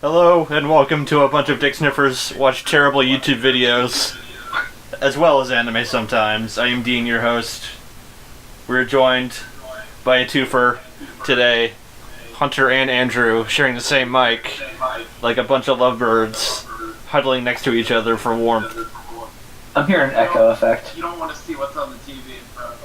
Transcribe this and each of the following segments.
Hello, and welcome to a bunch of Dicksniffers watch terrible YouTube videos, as well as anime sometimes. I am Dean, your host. We're joined by a twofer today, Hunter and Andrew, sharing the same mic, like a bunch of lovebirds, huddling next to each other for warmth. I'm hearing an echo effect. You don't want to see what's on the TV in front of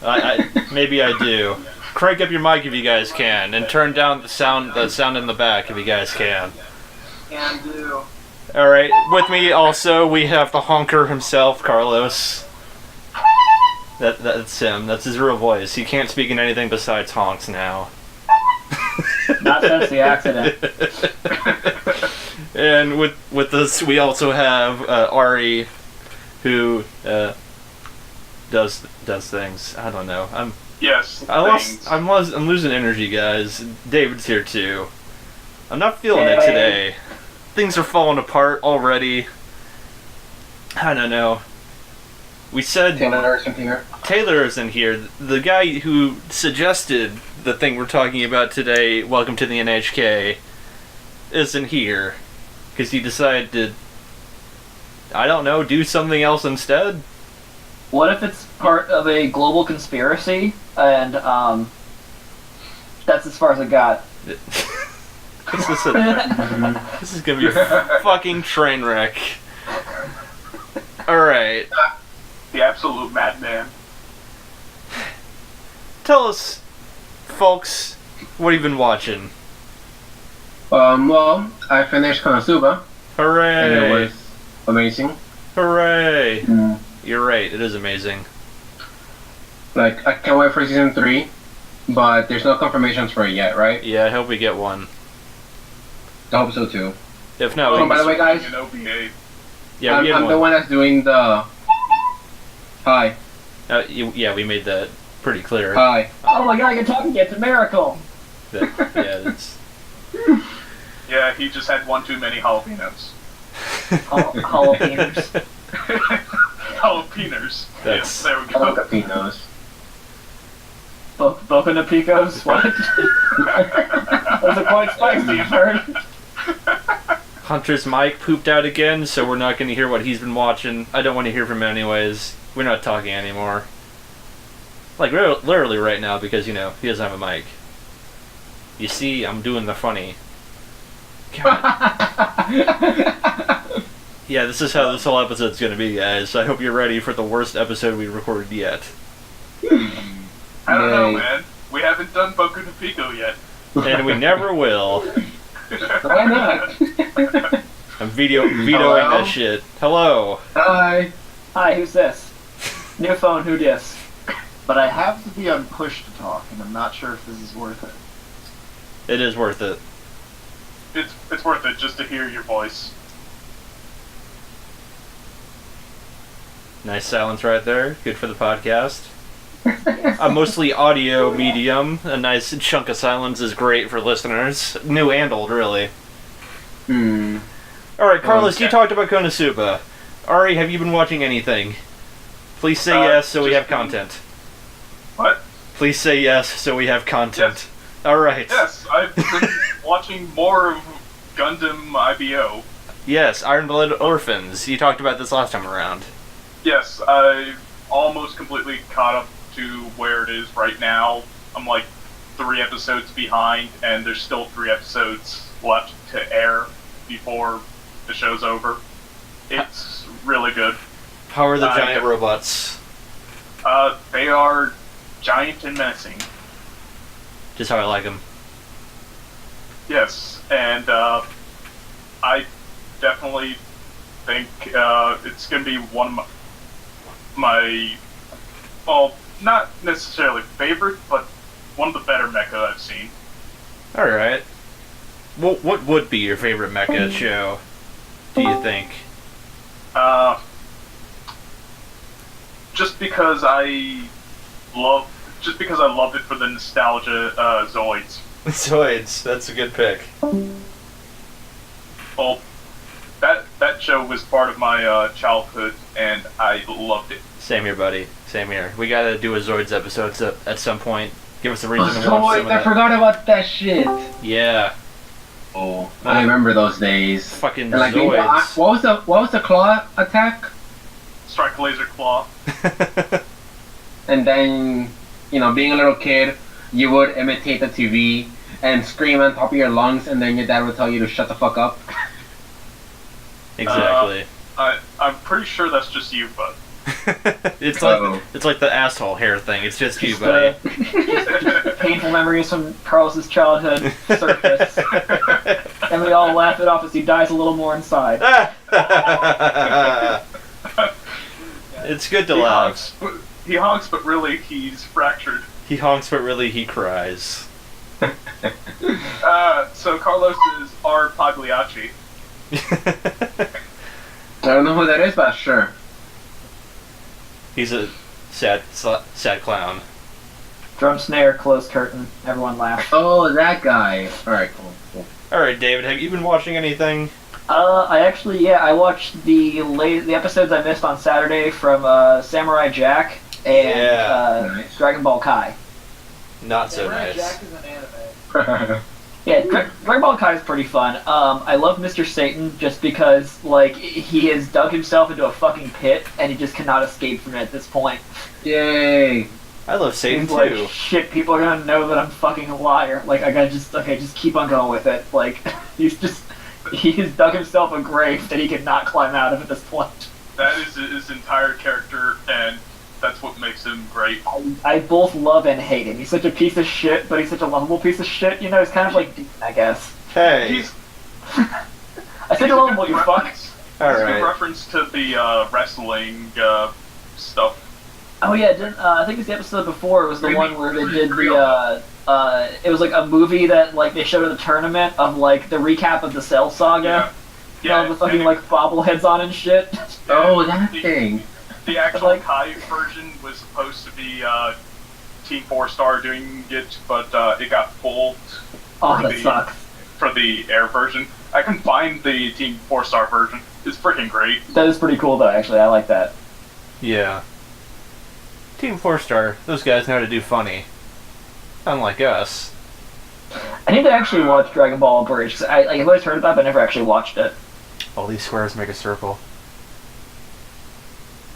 us. Maybe I do. Crank up your mic if you guys can, and turn down the sound in the back if you guys can. Can do. Alright, with me also we have the honker himself, Carlos. That's him. That's his real voice. He can't speak in anything besides honks now. Not since the accident. And with us we also have Ari, who does things. I don't know. I'm losing energy, guys. David's here too. I'm not feeling it today. Things are falling apart already. I don't know. We said Taylor isn't here. The guy who suggested the thing we're talking about today, Welcome to the N.H.K, isn't here. Because he decided to, I don't know, do something else instead? What if it's part of a global conspiracy, and that's as far as it got? This is gonna be a fucking train wreck. Alright. The absolute madman. Tell us, folks, what have you been watching? Well, I finished Konosuba. Hooray! And it was amazing. Hooray! You're right, it is amazing. Like, I can't wait for season 3, but there's no confirmations for it yet, right? Yeah, I hope we get one. I hope so too. If not, by the way, guys, yeah, I'm the one that's doing the... Hi. Yeah, we made that pretty clear. Hi. Oh my god, I can talk again, it's a miracle! That's... Yeah, he just had one too many jalapenos. Jalapenos. Jalapenos. Yes, there we go. Jalapenos. Boca de Picos? What? Those are quite spicy, I've heard. Hunter's mic pooped out again, so we're not going to hear what he's been watching. I don't want to hear from him anyways. We're not talking anymore. Like, literally right now, because, you know, he doesn't have a mic. You see, I'm doing the funny. Yeah, this is how this whole episode's going to be, guys. I hope you're ready for the worst episode we recorded yet. I don't know, man. We haven't done Boku no Pico yet. And we never will. Why not? I'm vetoing that shit. Hello. Hi. Hi, who's this? New phone, who dis? But I have to be on push to talk, and I'm not sure if this is worth it. It is worth it. It's worth it just to hear your voice. Nice silence right there. Good for the podcast. A mostly audio medium. A nice chunk of silence is great for listeners. New and old, really. Alright, Carlos, Okay. you talked about Konosuba. Ari, have you been watching anything? Please say yes so we have content. What? Please say yes so we have content. Yes. Alright. Yes, I've been watching more of Gundam IBO. Yes, Iron Blood Orphans. You talked about this last time around. Yes, I've almost completely caught up to where it is right now. I'm like 3 episodes behind, and there's still 3 episodes left to air before the show's over. It's really good. How are the giant robots? They are giant and menacing. Just how I like them. Yes, and I definitely think it's going to be one of my, well, not necessarily favorite, but one of the better mecha I've seen. Alright. Well, what would be your favorite mecha show, do you think? Just because I love it for the nostalgia, Zoids. Zoids, that's a good pick. Well, that show was part of my childhood, and I loved it. Same here, buddy. Same here. We gotta do a Zoids episode at some point. Give us a reason to watch some of I that. forgot about that shit. Yeah. Oh, I remember those days. Fucking And, like, Zoids. what was the claw attack? Strike laser claw. And then, being a little kid, you would imitate the TV and scream on top of your lungs, and then your dad would tell you to shut the fuck up. Exactly. I'm pretty sure that's just you, bud. It's Uh-oh. like the asshole hair thing. It's just you, buddy. Painful memories from Carlos's childhood surface, and we all laugh it off as he dies a little more inside. It's good to He laugh. honks, but really he's fractured. He honks, but really he cries. So Carlos is our Pagliacci. I don't know who that is, but sure. He's a sad clown. Drum snare, closed curtain, everyone laughs. Oh, that guy. Alright, cool. All right, David, have you been watching anything? I watched the episodes I missed on Saturday from Samurai Jack and Nice. Dragon Ball Kai. Not so nice. Jack is an anime. Yeah, Dragon Ball Kai is pretty fun. I love Mr. Satan just because, like, he has dug himself into a fucking pit and he just cannot escape from it at this point. Yay. I love Satan He's too. like, shit, people are gonna know that I'm fucking a liar. Like, I gotta just keep on going with it. Like, he has dug himself a grave that he cannot climb out of at this point. That is his entire character, and that's what makes him great. I both love and hate him. He's such a piece of shit, but he's such a lovable piece of shit. You know, he's kind of like Dean, I guess. Hey. He's I said lovable, you fuck. All It's a right. good reference to the wrestling stuff. Oh yeah, I think it's the episode before. It was the one where they did the. It was like a movie that like they showed at the tournament of like the recap of the Cell Saga. Yeah. All the fucking like bobbleheads on and shit. Oh, that thing. The actual Like- Kai version was supposed to be Team 4-Star doing it, but it got pulled Oh, that sucks. for the air version. I can find the Team 4-Star version. It's freaking great. That is pretty cool though. Actually, I like that. Yeah. Team 4-Star, those guys know how to do funny. Unlike us. I need to actually watch Dragon Ball Bridge. 'Cause I've always heard about it, but I never actually watched it. All these squares make a circle.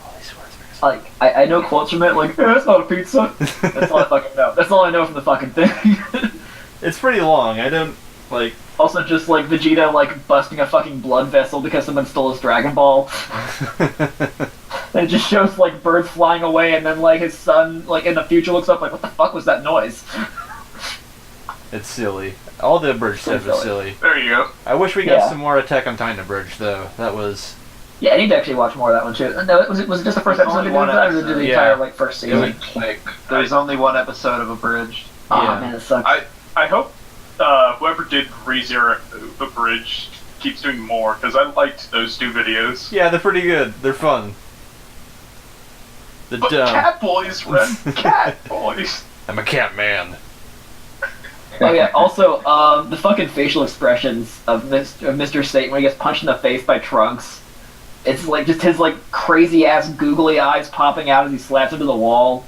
All these squares make a circle. Like, I know quotes from it, like, it's not a pizza. That's all I fucking know. That's all I know from the fucking thing. It's pretty long. I don't, like... Also, just, like, Vegeta, like, busting a fucking blood vessel because someone stole his Dragon Ball. And it just shows, like, birds flying away, and then, like, his son, like, in the future looks up, like, what the fuck was that noise? It's silly. All the Bridge stuff is silly. silly. There you go. I wish we got Yeah. some more Attack on Titan Bridge, though. That was... Yeah, I need to actually watch more of that one, too. No, was it just the first There's episode they only did one that, or did the episode. entire, Yeah. like, first It season? was- Click. There's only one episode of Abridged. Oh, Yeah. man, it sucks. I hope whoever did ReZero the Bridge keeps doing more, because I liked those two videos. Yeah, they're pretty good. They're fun. The But dumb. Cat Boys, Ren, Cat Boys. I'm a cat man. Oh yeah, also, the fucking facial expressions of Mr. Satan when he gets punched in the face by Trunks. It's like just his like crazy ass googly eyes popping out as he slaps into the wall.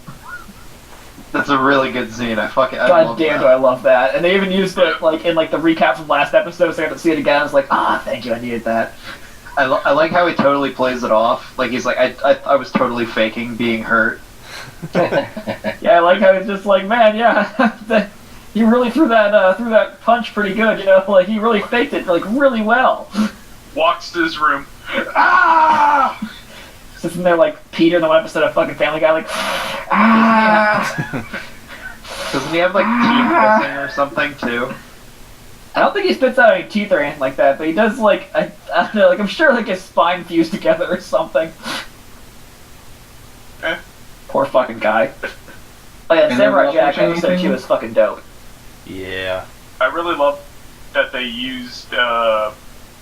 That's a really good scene. I God love damn, that. do I love that. And they even used it like in like the recap from last episode, so I got to see it again. I was like, thank you, I needed that. I like how he totally plays it off. Like he's like, I was totally faking being hurt. Yeah, I like how he's just like, man, yeah, he really threw that punch pretty good, you know, like he really faked it like really well. Walks to his room. Ah! Sitting there like Peter in the one episode of fucking Family Guy, like, Doesn't he have like teeth missing or something too? I don't think he spits out any teeth or anything like that, but he does like I don't know, like I'm sure like his spine fused together or something. Eh. Poor fucking guy. Oh yeah, And Samurai then Jack watching episode anything? 2 is fucking dope. Yeah. I really love that they used the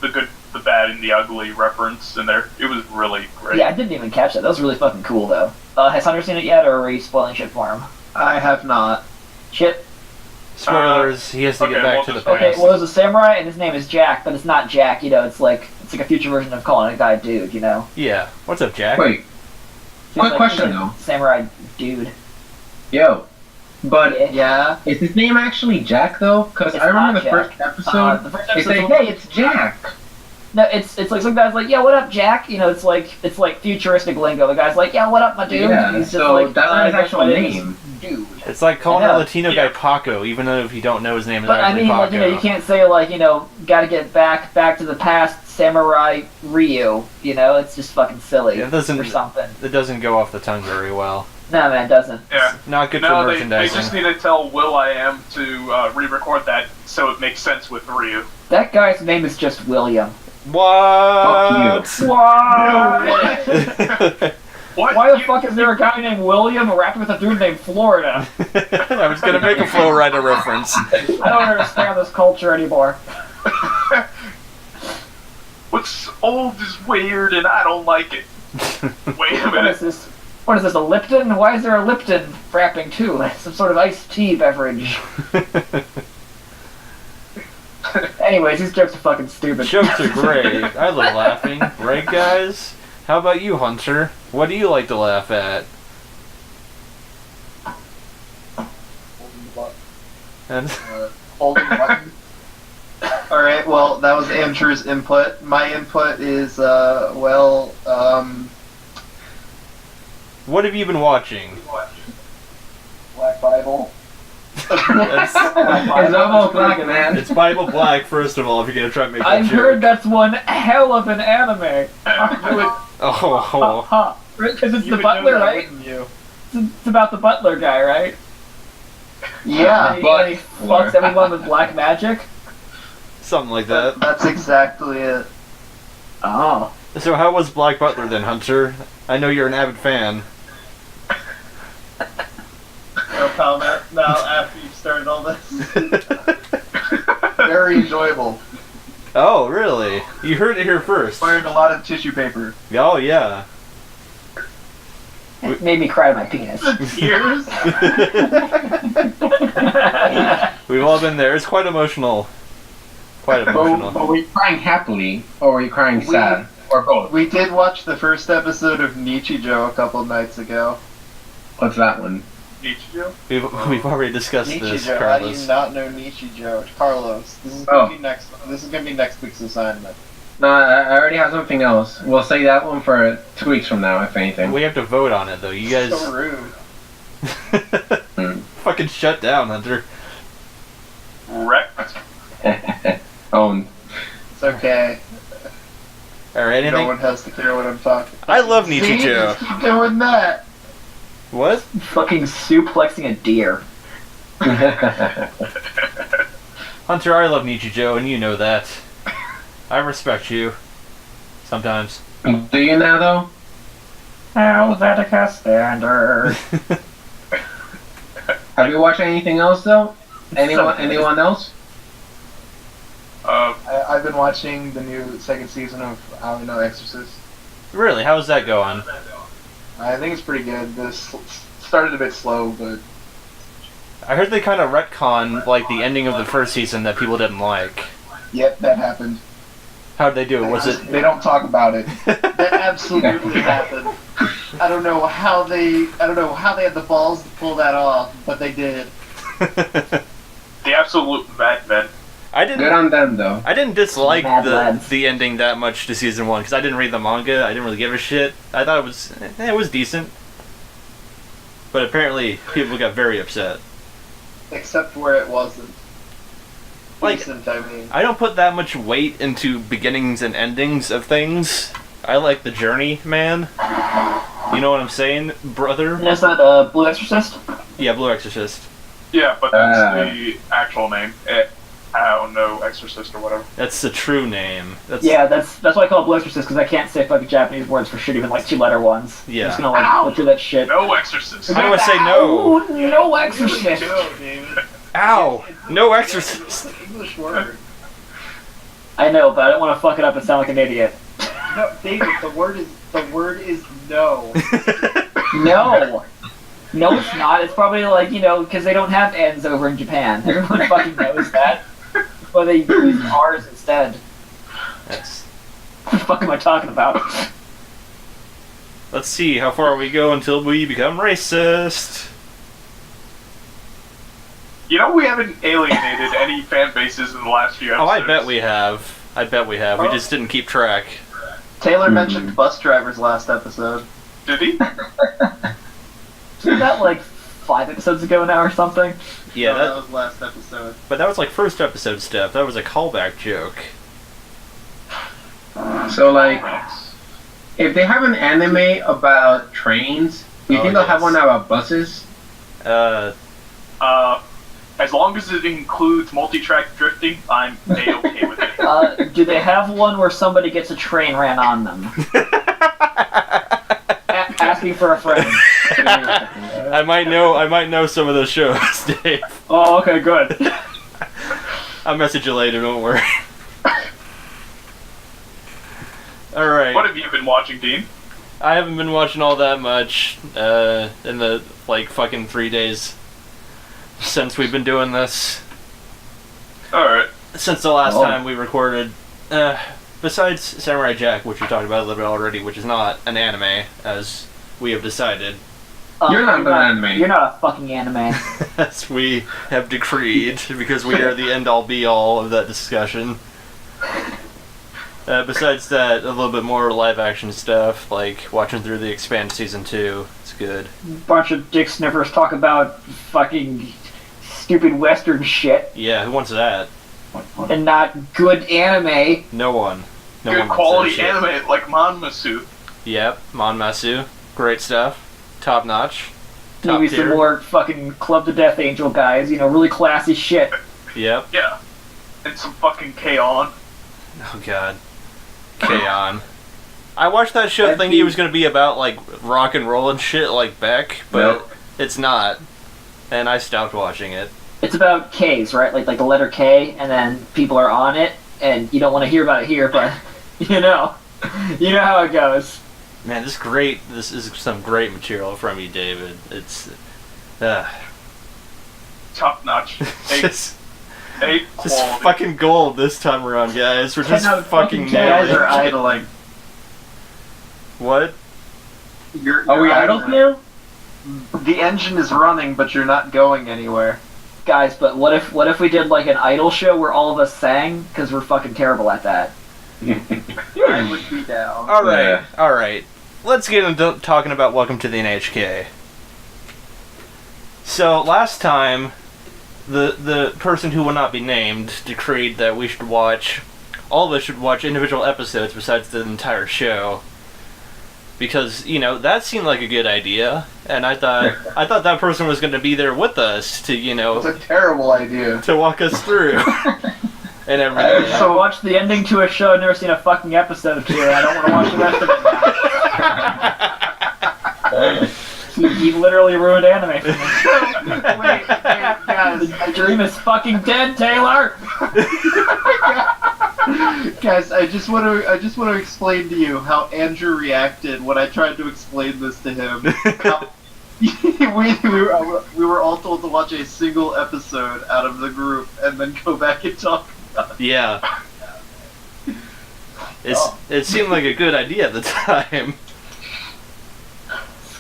good, the bad, and the ugly reference in there. It was really great. Yeah, I didn't even catch that. That was really fucking cool though. Has Hunter seen it yet, or are we spoiling shit for him? I have not. Shit. Spoilers, he has to get okay, back well, to the just- past. Okay, well there's a samurai and his name is Jack, but it's not Jack, you know, it's like a future version of calling a guy dude, you know? Yeah. What's up, Jack? Wait, He's quick like, question he's a though. Samurai dude. Yo, But Yeah. is his name actually Jack though? Because It's I remember not the first Jack. episode. The first They say, episode's "Hey, it's Jack." No, it's like some guy's like, yeah, what up, Jack? You know, it's like futuristic lingo. The guy's like, yeah, what up, my dude? Yeah, He's just so like, that's not his guess actual what it is? name. Dude. It's like calling Yeah. a Latino guy Paco, even though if you don't know his name is But I actually mean, Paco. like, you know, you can't say like, you know, gotta get back to the past, Samurai Ryu. You know, it's just fucking silly Yeah, it doesn't- or something. It doesn't go off the tongue very well. No, man, it doesn't. Yeah. Not good for No, they merchandising. just need to tell Will.I.am to re-record that so it makes sense with Ryu. That guy's name is just William. What? What? What? Why the fuck is there a guy named William rapping with a dude named Florida? I was gonna make a Flow Rider reference. I don't understand this culture anymore. What's old is weird and I don't like it. Wait a What is minute. this? What is this, a Lipton? Why is there a Lipton rapping too? Some sort of iced tea beverage. Anyways, these jokes are fucking stupid. Jokes are great. I love laughing. Right, guys? How about you, Hunter? What do you like to laugh at? And Holding button. Alright, well, that was Andrew's input. My input is, what have you been watching? Black Bible. That's- It's almost black, man. It's Bible Black, first of all, if you're gonna try to make that I've joke. heard that's one hell of an anime. Oh, Because it's You the would butler, know that, right? wouldn't you? It's about the butler guy, right? Yeah, And he fucks everyone with black magic. something like that. that's exactly it. Oh. So how was Black Butler then, Hunter? I know you're an avid fan. No comment now after you've started all this. Very enjoyable. Oh, really? You heard it here first. Fired a lot of tissue paper. Oh, yeah. It made me cry to my penis. Tears? We've all been there. It's quite emotional. Quite But emotional. were you crying happily, or were you crying sad, or both? We did watch the first episode of Nichijou a couple nights ago. What's that one? Nichijou? We've already discussed this, Nichijou, how do you Carlos. not know Nichijou? Carlos, this is Oh. gonna be next. This is gonna be next week's assignment. No, I already have something else. We'll say that one for 2 weeks from now, if anything. We have to vote on it, though. You guys... So rude. Fucking shut down, Hunter. Wrecked. Owned. It's okay. Alright, No anything? one has to care what I'm talking. I love See, Nichijou. just keep doing that. What? Fucking suplexing a deer. Hunter, I love Nichijou, and you know that. I respect you. Sometimes. Do you now, though? Helvetica standard. Have you watched anything else, though? Anyone else? I've been watching the new second season of I don't know Exorcist. Really? How's that going? I think it's pretty good. This started a bit slow, but I heard they kind of retcon, like, the ending of the first season that people didn't like. yep, that happened. How'd they do it? Was it... They don't talk about it. That absolutely happened. I don't know how they had the balls to pull that off, but they did. The absolute madmen. I didn't... Good on them, though. I didn't dislike Mad lads. the ending that much to season 1 because I didn't read the manga. I didn't really give a shit. I thought it was decent. But apparently people got very upset. Except where it wasn't. Like, Decent, I mean. I don't put that much weight into beginnings and endings of things. I like the journey, man. You know what I'm saying, brother? Is that Blue Exorcist? Yeah, Blue Exorcist. Yeah, but that's the actual name. I don't know, Exorcist or whatever. That's the true name. That's, Yeah, that's why I call it Blue Exorcist, because I can't say fucking Japanese words for shit, even like 2-letter ones. Yeah. I'm just gonna like butcher that shit. No Exorcist. How do I say no? Oh, no Exorcist! Go, David. Ow! No Exorcist! It's an English word. I know, but I don't want to fuck it up and sound like an idiot. No, David, the word is no. No! No, it's not. It's probably like, because they don't have N's over in Japan. Everyone fucking knows that. Well, they use R's instead. That's... What the fuck am I talking about? Let's see, how far we go until we become racist? You know, we haven't alienated any fan bases in the last few episodes. Oh, I bet we have. We just didn't keep track. Taylor mentioned bus drivers last episode. Did he? Isn't that like 5 episodes ago now or something? Yeah, No, that that was last episode. but that was like first episode stuff. That was a callback joke. So, like, if they have an anime about trains, do you Oh, think they'll have yes. one about buses? As long as it includes multi-track drifting, I'm A-okay with it. Do they have one where somebody gets a train ran on them? Asking for a friend. I might know some of those shows, Dave. Oh, okay, good. I'll message you later, don't worry. Alright. What have you been watching, Dean? I haven't been watching all that much in the like fucking 3 days since we've been doing this. Alright. Since the last Oh. time we recorded. Besides Samurai Jack, which we talked about a little bit already, which is not an anime, as we have decided. You're not an anime. You're not a fucking anime. As we have decreed, because we are the end-all be-all of that discussion. Besides that, a little bit more live-action stuff, like watching through The Expanse Season 2. It's good. Bunch of Dicksniffers talk about fucking stupid Western shit Yeah, who wants that? and not good anime. No one. No Good one wants quality that shit. anime like Manmasu. Yep, Manmasu. Great stuff. Top notch. Top Maybe some tier. more fucking Club to Death Angel guys, really classy shit. Yep. Yeah. And some fucking K-On! Oh god. K-On! I watched that show thinking it was going to be about, like, rock and roll and shit like Beck, but Nope. it's not. And I stopped watching it. It's about K's, right? Like the letter K, and then people are on it, and you don't want to hear about it here, but you know how it goes. Man, this is some great material from you, David. It's, Top notch. just A quality. fucking gold this time around, guys. We're just 10 out of fucking fucking 10. nailing Guys are it. idling. What? Are we idols now? The engine is running, but you're not going anywhere. Guys, but what if we did like an idol show where all of us sang? Because we're fucking terrible at that. I would be down. Alright. Let's get into talking about Welcome to the N.H.K. So, last time, the person who will not be named decreed that we should watch, all of us should watch individual episodes besides the entire show. Because, that seemed like a good idea, and I thought that person was going to be there with us to, It's a terrible idea. to walk us through. And everything. So watch the ending to a show I've never seen a fucking episode to, and I don't want to watch the rest of it now. He literally ruined anime for me. Wait, guys, The dream is fucking dead, Taylor! guys, I just want to explain to you how Andrew reacted when I tried to explain this to him. How- we were all told to watch a single episode out of the group and then go back and talk about it. Yeah. It seemed like a good idea at the time.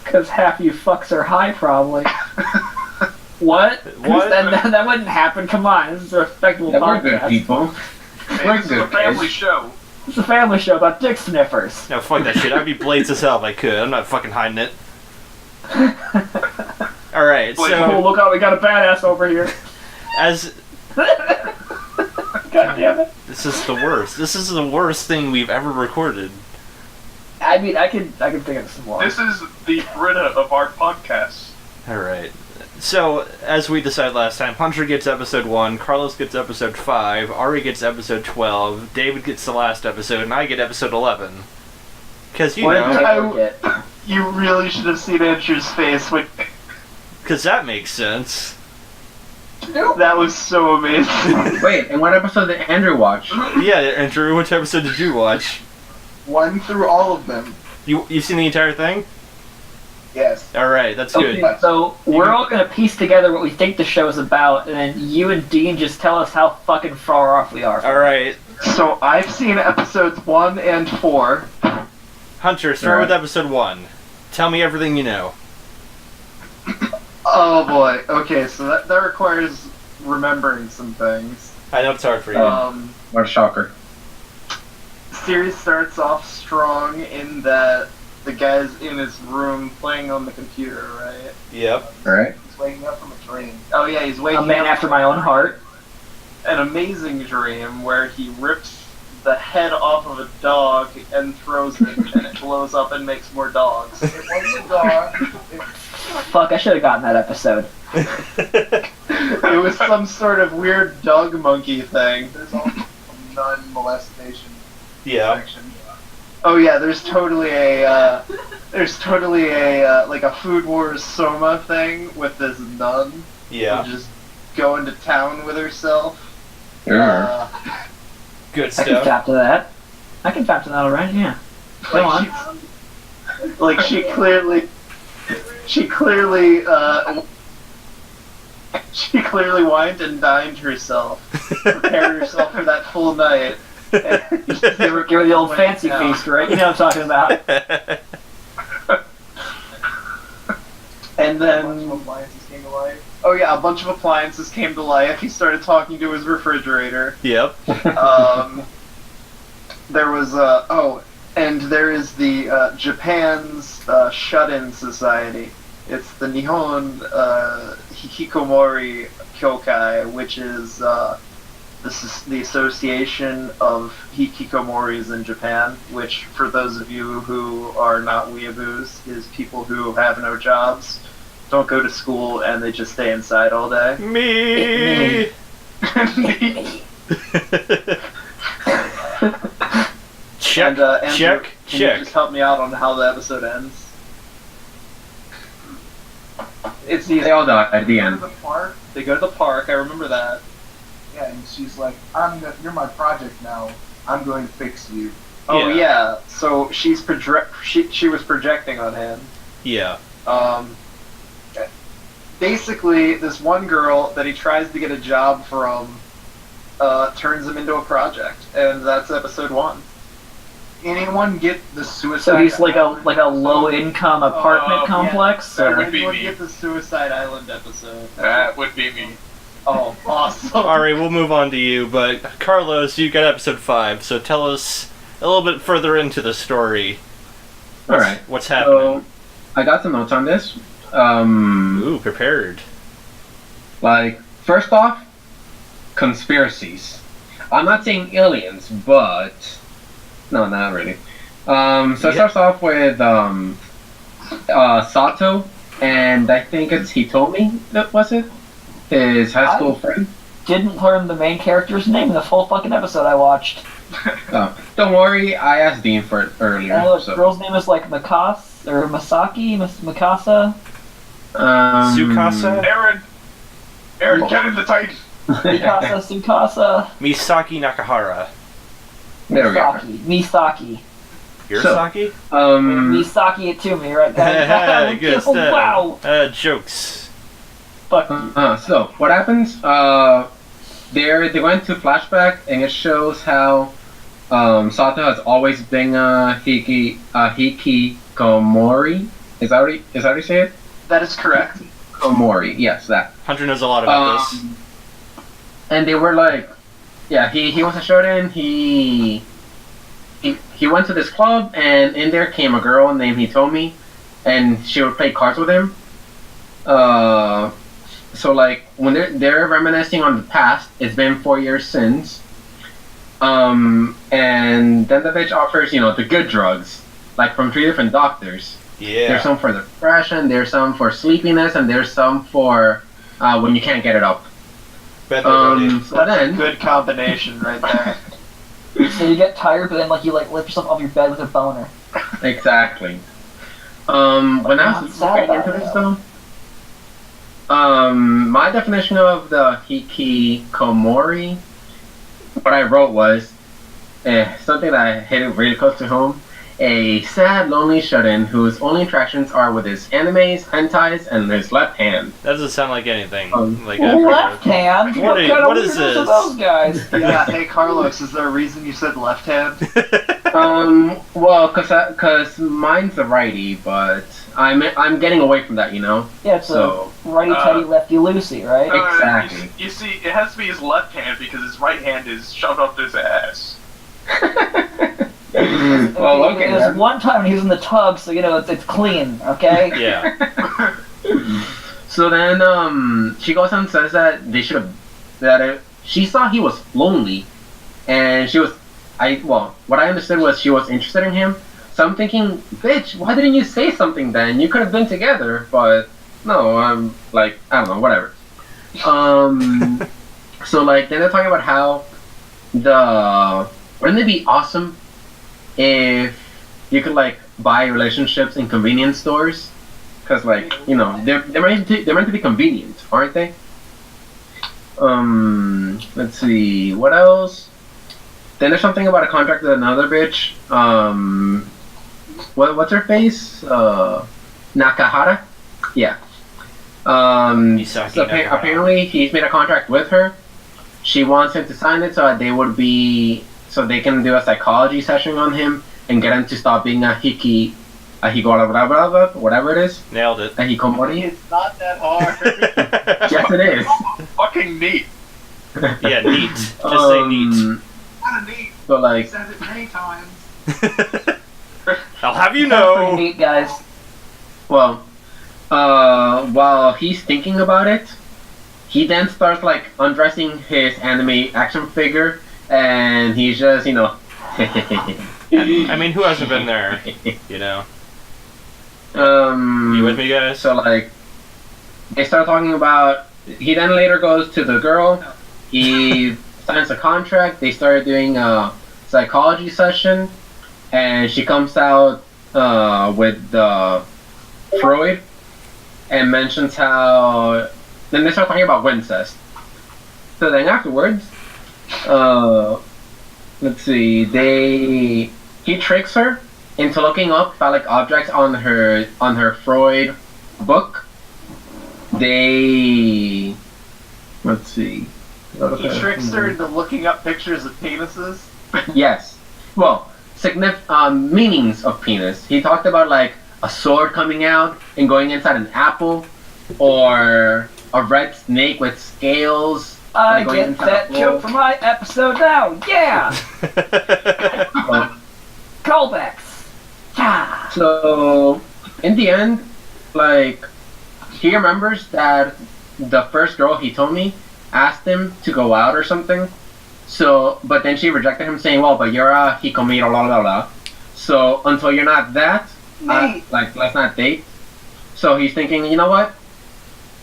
Because half you fucks are high, probably. What? What? That wouldn't happen. Come on, this is a respectable Yeah, we're good podcast. people. Hey, We're this is a good family kids. show. It's a family show about Dicksniffers. No, fuck that shit. I'd be blades as hell if I could. I'm not fucking hiding it. Alright, Oh, so look out, we got a badass over here. as God damn it. this is the worst. This is the worst thing we've ever recorded. I mean, I could think of some more. This is the Brita of our podcast. Alright. So, as we decided last time, Hunter gets episode 1, Carlos gets episode 5, Ari gets episode 12, David gets the last episode, and I get episode 11. Because, What did Taylor get? You really should have seen Andrew's face when because that makes sense. that was so amazing. Wait, and what episode did Andrew watch? Yeah, Andrew, which episode did you watch? One through all of them. You've seen the entire thing? Yes. Alright, that's good. Okay, so we're all gonna piece together what we think the show is about, and then you and Dean just tell us how fucking far off we are. Alright. So I've seen episodes 1 and 4. Hunter, start with episode 1. Tell me everything you know. Oh boy. Okay, so that requires remembering some things. I know it's hard for you. What a shocker. The series starts off strong in that the guy's in his room playing on the computer, right? Yep. Alright. He's waking up from a dream. Oh yeah, he's waking A up. man after my own heart. An amazing dream where he rips the head off of a dog and throws it, and it blows up and makes more dogs. It wasn't a dog. Fuck, I should have gotten that episode. It was some sort of weird dog monkey thing. There's also a nun molestation section. Oh yeah, there's totally a like a Food Wars Soma thing with this nun. Yeah. Just going to town with herself. Yeah. Good I can stuff. tap to that. I can tap to that alright, yeah. Go on. She clearly wined and dined herself. Prepared herself for that full night. Give her the old fancy feast, right? You know what I'm talking about. And then oh yeah, a bunch of appliances came to life. He started talking to his refrigerator. Yep. There was and there is the Japan's shut-in society. It's the Nihon Hikikomori Kyokai, which is the association of hikikomoris in Japan, which, for those of you who are not weeaboos, is people who have no jobs, don't go to school, and they just stay inside all day. Me. Check. Andrew, Check. Can you Check. just help me out on how the episode ends? It's easy. They all die at the end. They go to the park. I remember that. Yeah, and she's like, you're my project now. I'm going to fix you. Oh Yeah. yeah. So she was projecting on him. Yeah. Basically, this one girl that he tries to get a job from turns him into a project, and that's episode 1. Anyone get the suicide? So he's like a Island low income apartment yeah. complex? That Or? would be Anyone me. get the Suicide Island episode? That would be me. Oh, awesome. Alright, we'll move on to you, but Carlos, you got episode 5, so tell us a little bit further into the story. Alright. What's happening? So, I got some notes on this. Ooh, prepared. Like, first off, conspiracies. I'm not saying aliens, but... No, not really. So it starts off with Sato, and I think it's Hitomi, was it? His high school friend? Didn't learn the main character's name in the full fucking episode I watched. Oh, don't worry, I asked Dean for it earlier. The girl's name is like Makas, or Masaki, Mikasa. Tsukasa? Aaron, get in the tight. Mikasa, Tsukasa, Misaki Nakahara. There we go. Misaki. Hirosaki? Misaki it to me, right? Good Oh, stuff. wow. Jokes. Fuck you. So, what happens? They went to flashback, and it shows how Sato has always been hikikomori. Is that how you say it? That is correct. Komori, yes, that. Hunter knows a lot about this. And they were like, yeah, he was a shonen. He went to this club, and in there came a girl named Hitomi, and she would play cards with him. So like when they're reminiscing on the past, it's been 4 years since. And then the bitch offers, the good drugs, like from 3 different doctors. Yeah. There's some for depression, there's some for sleepiness, and there's some for when you can't get it up. So then, Good combination right there. So you get tired, but then you lift yourself off your bed with a boner. exactly. When I was looking into this though, my definition of the hikikomori, what I wrote was something that hit it really close to home. A sad, lonely shut-in whose only interactions are with his animes, hentais, and his left hand. That doesn't sound like anything. Left hand? What kind of is weirdos this? are those guys? Yeah, hey Carlos, is there a reason you said left hand? Well, cause mine's a righty, but I'm getting away from that, you know. Yeah, so righty tighty, lefty loosey, right? Exactly. You see, it has to be his left hand because his right hand is shoved up his ass. Well, okay. There's one time he was in the tub, so it's clean, okay? Yeah. So then, she goes and says that they should have she saw he was lonely, and what I understood was she was interested in him. So I'm thinking, bitch, why didn't you say something then? You could have been together, but no, I'm like, I don't know, whatever. So like, then they're talking about how wouldn't it be awesome if you could like buy relationships in convenience stores? Because like, they're meant to be convenient, aren't they? Let's see, what else? Then there's something about a contract with another bitch. What's her face? Nakahara? Yeah. So apparently he's made a contract with her. She wants him to sign it so that they can do a psychology session on him and get him to stop being a higora, whatever it is. Nailed it. A hikomori. It's not that hard. Yes, it is. Fucking neat. Yeah, neat. Just say neat. Kind of neat. So He like, says it many times. I'll have you That's pretty know. neat, guys. well, while he's thinking about it, he then starts like undressing his anime action figure, and he's just, I mean, who hasn't been there? You know. You with me, guys? So like, they start talking about. He then later goes to the girl. He signs a contract. They started doing a psychology session, and she comes out with Freud, and mentions how. Then they start talking about Wincest. So then afterwards, let's see. He tricks her into looking up phallic objects on her Freud book. Let's see. He tricks her into looking up pictures of penises. Yes. Well, meanings of penis. He talked about like a sword coming out and going inside an apple, or a red snake with scales. I going get inside that a hole. joke for my episode now. Yeah. Callbacks. Yeah. So, in the end, like, he remembers that the first girl he told me asked him to go out or something. So, but then she rejected him, saying, "Well, but you're a hikomiro, blah blah blah. So until you're not that, like, let's not date." So he's thinking, you know what?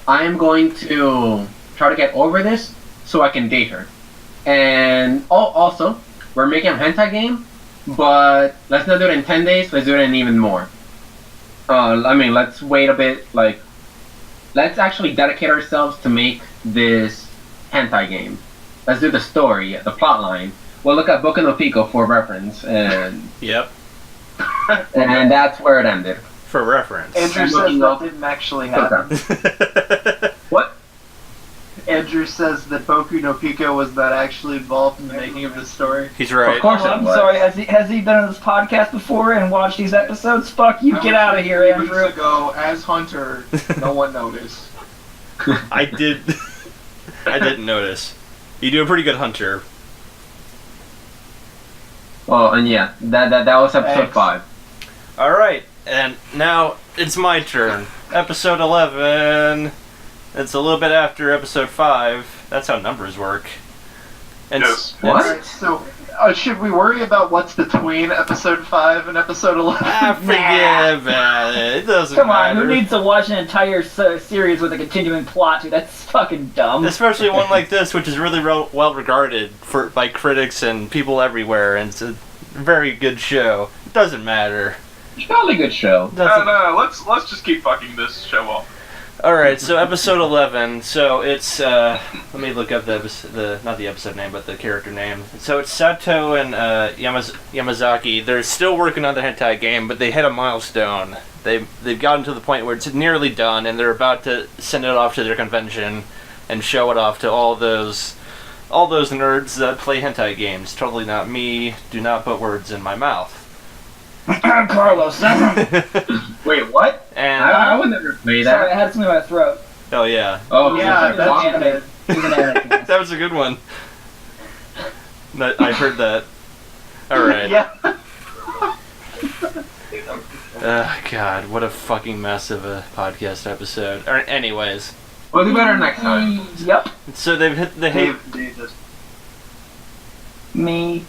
I am going to try to get over this so I can date her. And also, we're making a hentai game, but let's not do it in 10 days. Let's do it in even more. Let's wait a bit. Like, let's actually dedicate ourselves to make this hentai game. Let's do the story, the plot line. We'll look at Boku no Pico for reference, and Yep. and that's where it ended. For reference. Andrew I'm says looking that up- didn't actually happen. What? Andrew says that Boku no Pico was not actually involved in the making of this story. He's right. Of course. Oh, I'm it was. sorry. Has he been on this podcast before and watched these episodes? Fuck you. Get out of here, 3 Andrew. weeks ago, as Hunter, no one noticed. I did. I didn't notice. You do a pretty good hunter. Well, and yeah, that was episode Thanks. 5. All right, and now it's my turn. Episode 11. It's a little bit after episode 5. That's how numbers work. And Yes. What? Alright, so should we worry about what's between episode 5 and episode 11? forget about it. It doesn't Come on, matter. who needs to watch an entire series with a continuing plot, dude? That's fucking dumb. Especially one like this, which is really well regarded by critics and people everywhere, and it's a very good show. It doesn't matter. Probably good show. No, let's just keep fucking this show up. Alright, so episode 11, so it's, let me look up not the episode name, but the character name. So it's Sato and Yamazaki. They're still working on the hentai game, but they hit a milestone. They've gotten to the point where it's nearly done, and they're about to send it off to their convention and show it off to all those All those nerds that play hentai games. Totally not me. Do not put words in my mouth. Carlos. Wait, what? And I would never play that. Sorry, I had something in my throat. oh yeah, Oh, Yeah, that's animated. It was an animated. that was a good one. I heard that. All right. Yeah. God, what a fucking mess of a podcast episode. Anyways, We'll do better next time. Yep. so they've hit the hate. David. Me.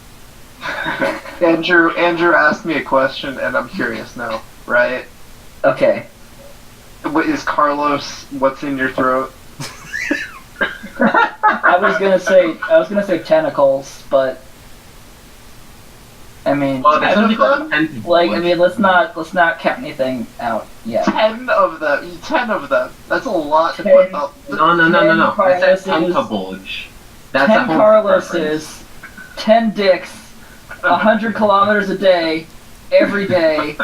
Andrew asked me a question, and I'm curious now, right? Okay. What is Carlos? What's in your throat? I was gonna say tentacles, but I mean, Well, there's something called let's not count anything out yet. 10 of them. 10 of them. That's a lot to 10. put up. No. That's a tentacles. That's 10 a whole Carloses, 10 dicks, 100 kilometers a day, every day.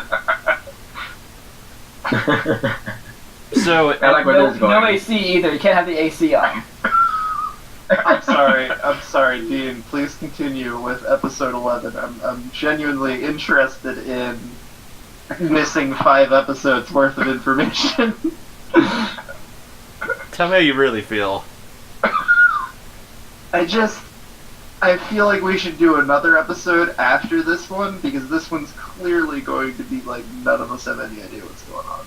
So I like where this is going. No AC either. You can't have the AC on. I'm sorry, Dean. Please continue with episode 11. I'm genuinely interested in missing 5 episodes worth of information. tell me how you really feel. I feel like we should do another episode after this one, because this one's clearly going to be like none of us have any idea what's going on.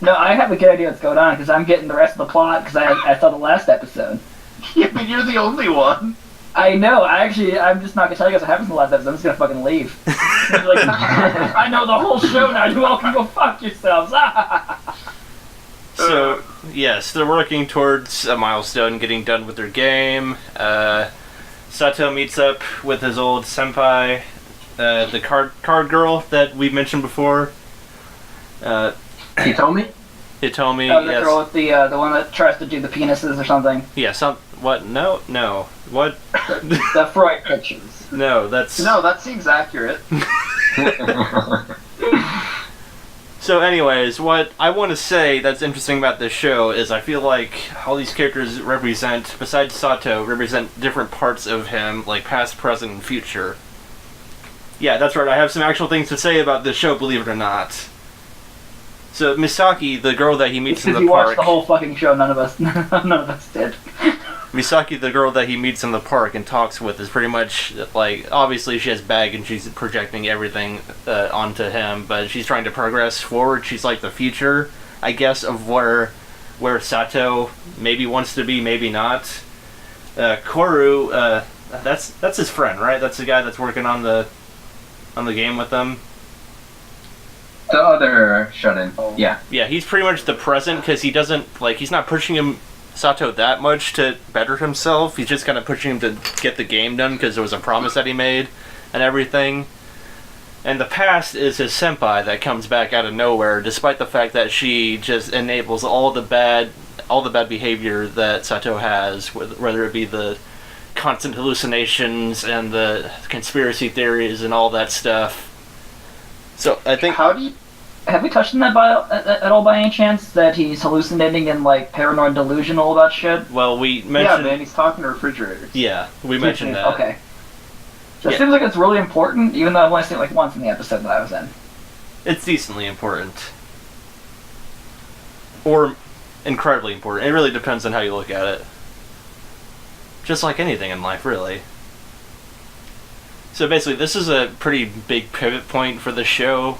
No, I have a good idea what's going on because I'm getting the rest of the plot because I saw the last episode. Yeah, but you're the only one. I know. I'm just not gonna tell you guys what happens in the last episode. I'm just gonna fucking leave. Like, I know the whole show now. You all can go fuck yourselves. So yes, they're working towards a milestone, getting done with their game. Sato meets up with his old senpai, the card girl that we mentioned before. He told me? Hitomi, Oh, the yes. girl with the one that tries to do the penises or something. Yeah, what? No. What? The Freud pictures. No, that's... No, that seems accurate. So anyways, what I want to say that's interesting about this show is I feel like all these characters represent, besides Sato, represent different parts of him, like past, present, and future. Yeah, that's right, I have some actual things to say about this show, believe it or not. So Misaki, the girl that he meets in the Because you watched park... the whole fucking show, none of us did. Misaki, the girl that he meets in the park and talks with, is pretty much, like, obviously she has bag and she's projecting everything onto him, but she's trying to progress forward. She's like the future, I guess, of where Sato maybe wants to be, maybe not. Koru, that's his friend, right? That's the guy that's working on the game with them. The other shonen. Yeah. Yeah, he's pretty much the present, because he doesn't, like, he's not pushing Sato that much to better himself. He's just kind of pushing him to get the game done because there was a promise that he made and everything. And the past is his senpai that comes back out of nowhere, despite the fact that she just enables all the bad behavior that Sato has, whether it be the constant hallucinations and the conspiracy theories and all that stuff. So I think... Have we touched on that at all by any chance? That he's hallucinating and like paranoid delusional about shit? Well, we mentioned... Yeah, man, he's talking to refrigerators. Yeah, we mentioned that. Okay. So it seems like it's really important, even though I've only seen it like once in the episode that I was in. It's decently important. Or incredibly important. It really depends on how you look at it. Just like anything in life, really. So basically, this is a pretty big pivot point for the show,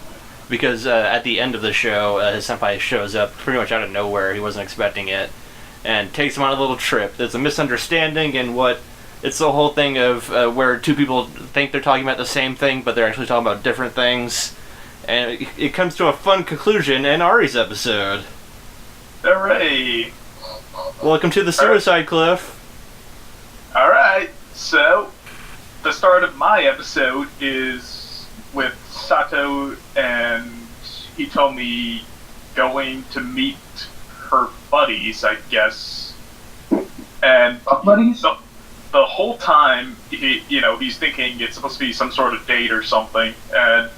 because at the end of the show, his senpai shows up pretty much out of nowhere. He wasn't expecting it, and takes him on a little trip. There's a misunderstanding, and it's the whole thing of where two people think they're talking about the same thing, but they're actually talking about different things. And it comes to a fun conclusion in Ari's episode. Hooray! Welcome to the Suicide Cliff. Alright, so the start of my episode is with Sato and Hitomi going to meet her buddies, I guess. And Buddies? The whole time, he's thinking it's supposed to be some sort of date or something, and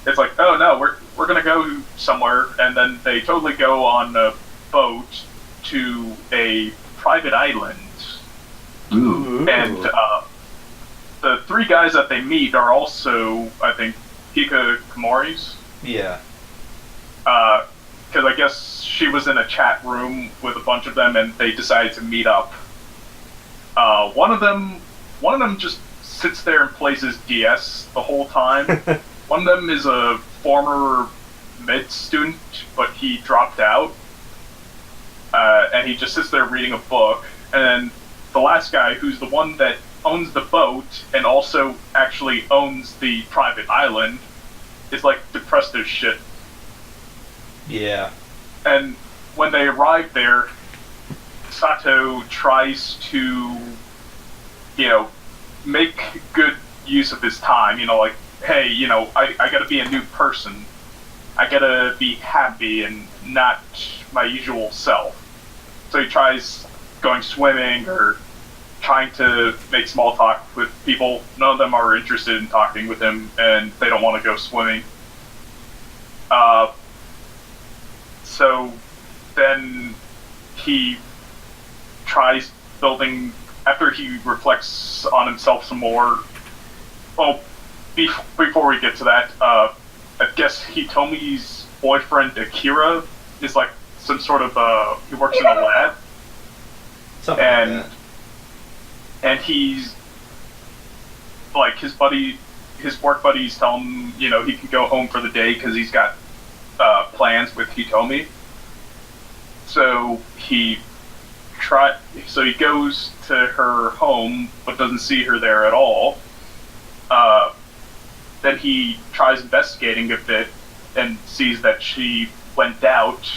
it's like, oh no, we're gonna go somewhere, and then they totally go on a boat to a private island, Ooh. And the three guys that they meet are also, I think, Hikikomoris. Yeah. Because I guess she was in a chat room with a bunch of them, and they decided to meet up. One of them just sits there and plays his DS the whole time. One of them is a former med student, but he dropped out, and he just sits there reading a book. And then the last guy, who's the one that owns the boat and also actually owns the private island, is like depressed as shit. Yeah. And when they arrive there, Sato tries to, make good use of his time. Like, hey, I gotta be a new person. I gotta be happy and not my usual self. So he tries going swimming or trying to make small talk with people. None of them are interested in talking with him, and they don't want to go swimming. So then he tries building, after he reflects on himself some more. Well, before we get to that, I guess Hitomi's boyfriend Akira is like some sort of, he works in a lab. Something like that. And he's, like, his work buddies tell him, he can go home for the day because he's got plans with Hitomi. So he goes to her home, but doesn't see her there at all. Then he tries investigating a bit and sees that she went out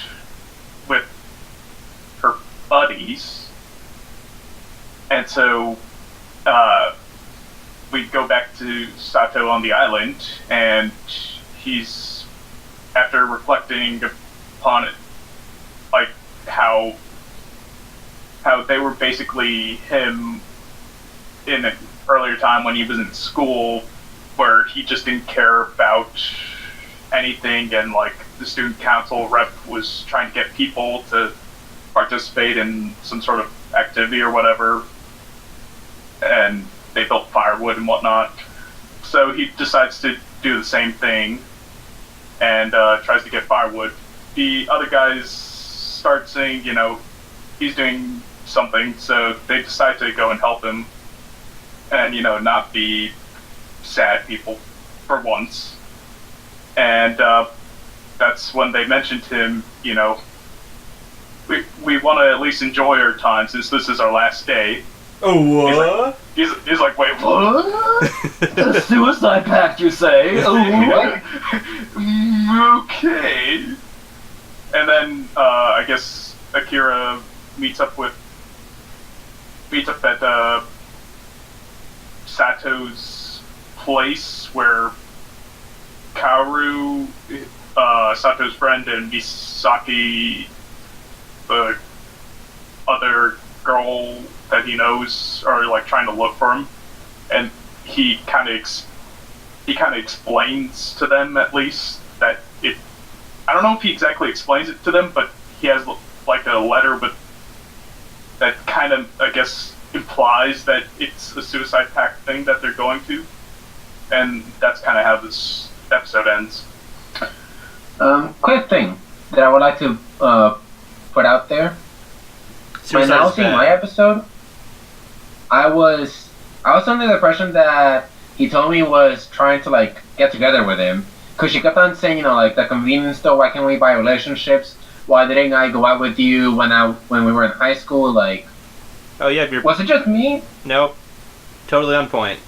with her buddies. And so we go back to Sato on the island, and he's, after reflecting upon it, like how they were basically him in an earlier time when he was in school, where he just didn't care about anything, and like the student council rep was trying to get people to participate in some sort of activity or whatever, and they built firewood and whatnot. So he decides to do the same thing and tries to get firewood. The other guys start saying, he's doing something, so they decide to go and help him and, not be sad people for once. And that's when they mentioned to him, we want to at least enjoy our time since this is our last day. Oh, what? He's like, wait, what? A suicide pact, you say? Oh, what? Okay. And then, I guess Akira meets up at Sato's place, where Kaoru, Sato's friend, and Misaki, the other girl that he knows, are like trying to look for him, and he kind of explains to them, at least, that it. I don't know if he exactly explains it to them, but he has like a letter with that kind of, I guess, implies that it's a suicide pact thing that they're going to, and that's kind of how this episode ends. Quick thing that I would like to put out there. When I was seeing my episode, I was under the impression that Hitomi was trying to like get together with him, because she kept on saying, like, the convenience store, why can't we buy relationships? Why didn't I go out with you when we were in high school? Like, oh yeah, was it just me? Nope, totally on point.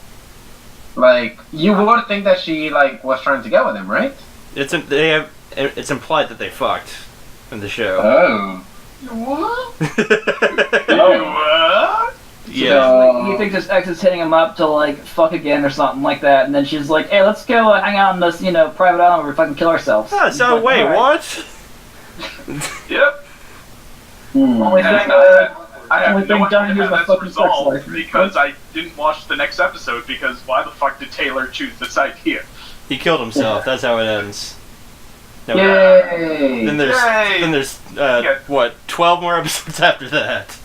Like, you would think that she like was trying to get with him, right? It's implied that they fucked in the show. Oh. What? What? Yeah. So, he thinks his ex is hitting him up to like fuck again or something like that, and then she's like, "Hey, let's go hang out on this, private island where we fucking kill ourselves." Ah, so like, wait, right. what? Yep. Only thing, And I have only no thing done idea here how is my that's fucking sex resolved, life. because I didn't watch the next episode, because why the fuck did Taylor choose this idea? He killed himself. That's how it ends. No, Yay! Then there's Yeah. 12 more episodes after that.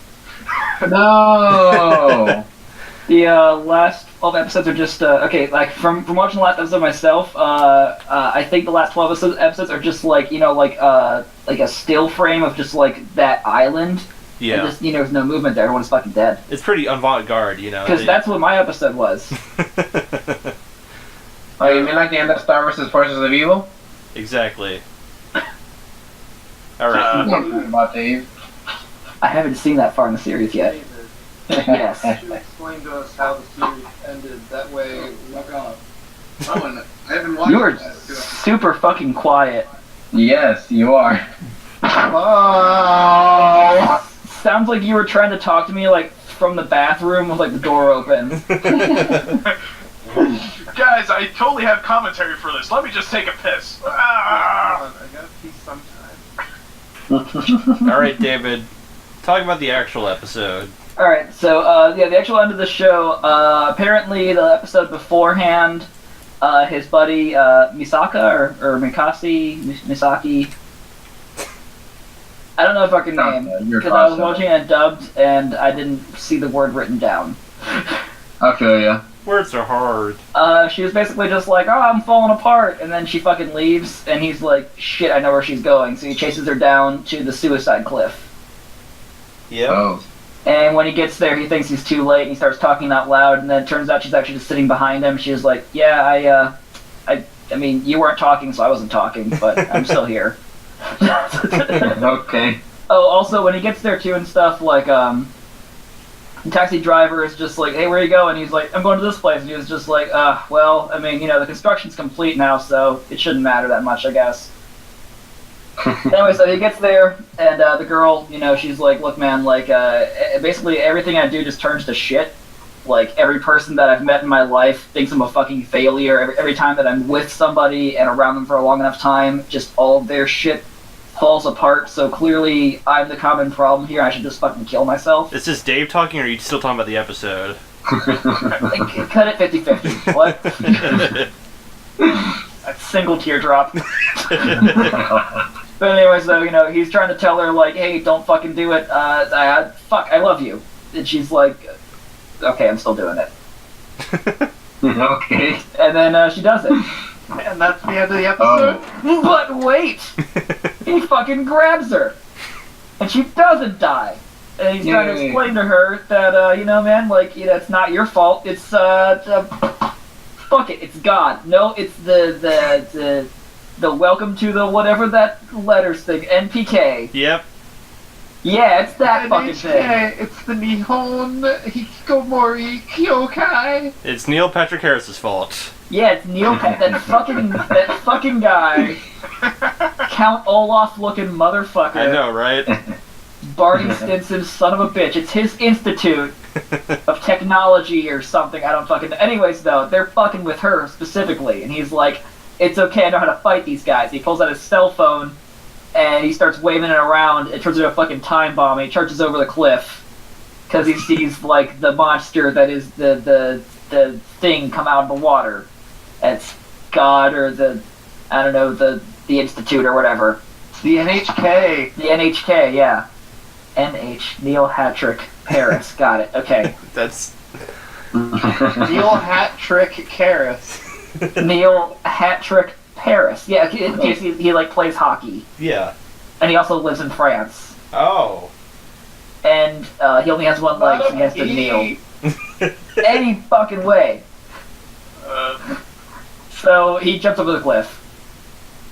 No. The last 12 episodes are just okay. Like from watching the last episode myself, I think the last 12 episodes are just like like a still frame of just like that island. Yeah. And just there's no movement there. Everyone's fucking dead. It's pretty avant-garde, Because that's what my episode was. Oh, you mean like the end of Star vs. Forces of Evil? Exactly. All right. What are you talking about, Dave? I haven't seen that far in the series yet. Yes. You explain to us how the series ended. That way, look up. I haven't watched You are that. super fucking quiet. Yes, you are. Oh. Sounds like you were trying to talk to me like from the bathroom with like the door open. Guys, I totally have commentary for this. Let me just take a piss. Ah! I gotta pee sometime. All right, David. Talk about the actual episode. Alright, so the actual end of the show, apparently the episode beforehand, his buddy Misaka or Misaki. I don't know if I can name, because I was watching it dubbed and I didn't see the word written down. I feel ya. Words are hard. She was basically just like, oh, I'm falling apart, and then she fucking leaves, and he's like, shit, I know where she's going, so he chases her down to the suicide cliff. Yep. Oh. And when he gets there, he thinks he's too late, and he starts talking out loud, and then it turns out she's actually just sitting behind him. She's like, yeah, I mean, you weren't talking, so I wasn't talking, but I'm still here. Okay. Oh, also, when he gets there, too, and stuff, like, the taxi driver is just like, hey, where you going? And he's like, I'm going to this place. And he was just like, well, I mean, the construction's complete now, so it shouldn't matter that much, I guess. Anyway, so he gets there, and the girl, she's like, look, man, like, basically everything I do just turns to shit. Like, every person that I've met in my life thinks I'm a fucking failure. Every time that I'm with somebody and around them for a long enough time, just all of their shit falls apart. So clearly, I'm the common problem here. I should just fucking kill myself. Is this Dave talking, or are you still talking about the episode? Like, cut it 50-50. What? A single teardrop. But anyway, so, he's trying to tell her, like, hey, don't fucking do it. Fuck, I love you. And she's like, okay, I'm still doing it. Okay. And then she does it. And that's the end of the episode? Oh. But wait! He fucking grabs her. And she doesn't die. And he's trying to explain to her that, man, like, it's not your fault. It's, fuck it, it's God. No, it's the welcome to the whatever that letters thing, NPK. Yep. Yeah, it's that fucking thing. N.H.K, it's the Nihon Hikikomori Kyokai. It's Neil Patrick Harris's fault. Yeah, it's that fucking guy. Count Olaf looking motherfucker. I know, right? Barney Stinson's son of a bitch. It's his institute of technology or something. I don't fucking know. Anyways, though, they're fucking with her specifically. And he's like, it's okay, I know how to fight these guys. He pulls out his cell phone and he starts waving it around. It turns into a fucking time bomb. And he charges over the cliff because he sees, like, the monster that is the thing come out of the water. It's God or the institute or whatever. The N.H.K. The N.H.K, yeah. N.H. Neil Hattrick Paris. Got it. Okay. That's... Neil Hat-Trick Karras. Neil Hattrick Paris. Yeah, he like plays hockey. Yeah. And he also lives in France. Oh. And he only has one leg, so he has to kneel. Any fucking way. So he jumps over the cliff.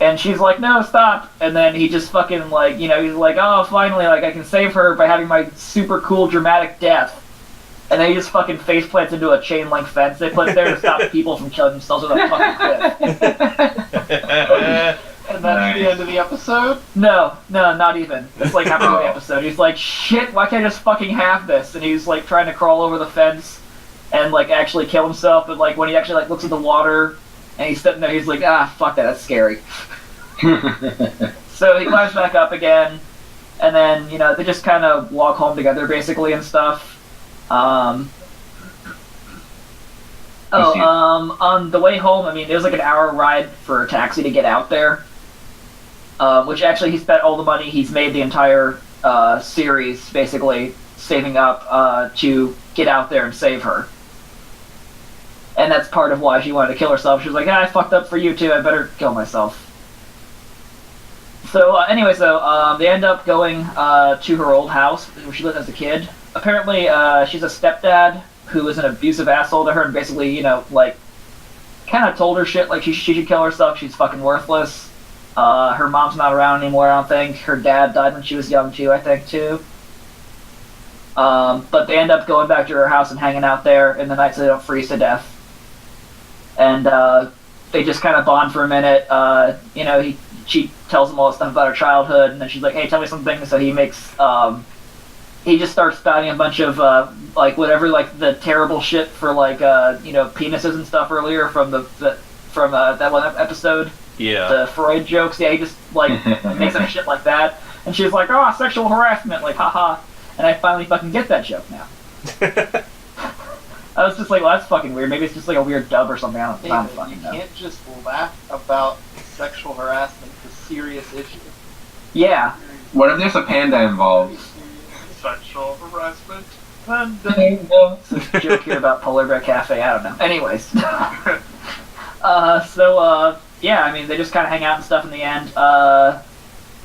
And she's like, no, stop. And then he just fucking, like, he's like, oh, finally, like, I can save her by having my super cool dramatic death. And then he just fucking face plants into a chain link fence they put there to stop people from killing themselves with a fucking cliff. And that's the end of the episode? No, not even. It's like halfway through the episode. He's like, shit, why can't I just fucking have this? And he's like trying to crawl over the fence and like actually kill himself, but like when he actually like looks at the water and he's sitting there, he's like, fuck that, that's scary. So he climbs back up again, and then, they just kind of walk home together basically and stuff. On the way home, I mean, it was like an hour ride for a taxi to get out there. Which actually he spent all the money he's made the entire series, basically, saving up to get out there and save her. And that's part of why she wanted to kill herself. She was like, I fucked up for you too, I better kill myself. So anyway, they end up going to her old house where she lived as a kid. Apparently, she's a stepdad who was an abusive asshole to her and basically, kind of told her shit like she should kill herself, she's fucking worthless. Her mom's not around anymore, I don't think. Her dad died when she was young too, I think, too. But they end up going back to her house and hanging out there in the night so they don't freeze to death. And they just kind of bond for a minute. She tells him all this stuff about her childhood, and then she's like, hey, tell me something. So he makes, he just starts spouting a bunch of, the terrible shit for, penises and stuff earlier from that one episode. Yeah. The Freud jokes. Yeah, he just, makes up shit like that. And she's like, oh, sexual harassment, haha. And I finally fucking get that joke now. I was just like, well, that's fucking weird. Maybe it's just like a weird dub or something. I don't fucking know. You can't just laugh about sexual harassment. It's a serious issue. Yeah. What if there's a panda involved? Sexual harassment. It's a joke here about Polar Bear Cafe. I don't know. Anyways. Yeah, I mean, they just kind of hang out and stuff in the end.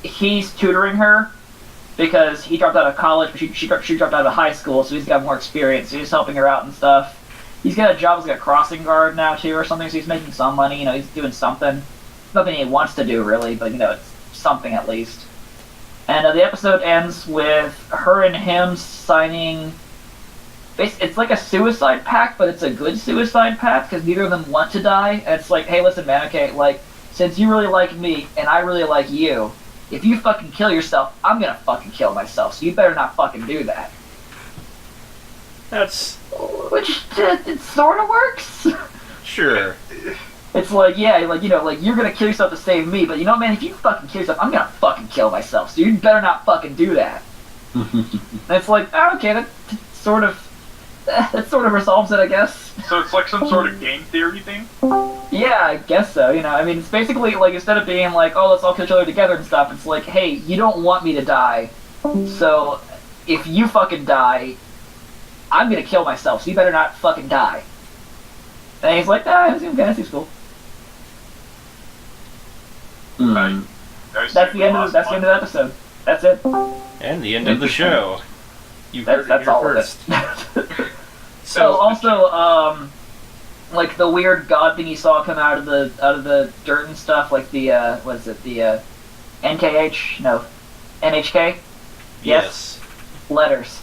He's tutoring her because he dropped out of college, but she dropped out of high school, so he's got more experience. So he's helping her out and stuff. He's got a job as a crossing guard now, too, or something, so he's making some money. He's doing something. Nothing he wants to do, really, but, it's something at least. And the episode ends with her and him signing... It's like a suicide pact, but it's a good suicide pact, because neither of them want to die. And it's like, hey, listen, man, okay, since you really like me, and I really like you, if you fucking kill yourself, I'm gonna fucking kill myself, so you better not fucking do that. That's... Which, it sorta works. Sure. It's like, yeah, you're gonna kill yourself to save me, but man, if you fucking kill yourself, I'm gonna fucking kill myself, so you better not fucking do that. And it's like, oh, okay, that sort of resolves it, I guess. So it's like some sort of game theory thing? Yeah, I guess so, I mean, it's basically, instead of being like, oh, let's all kill each other together and stuff, it's like, hey, you don't want me to die, so if you fucking die, I'm gonna kill myself, so you better not fucking die. And he's like, okay, that seems cool. That's the end of the episode. That's it. And the end of the show. You heard it here first. So also, the weird god thing you saw come out of the dirt and stuff, like the NKH? No, N.H.K? Yes. Letters.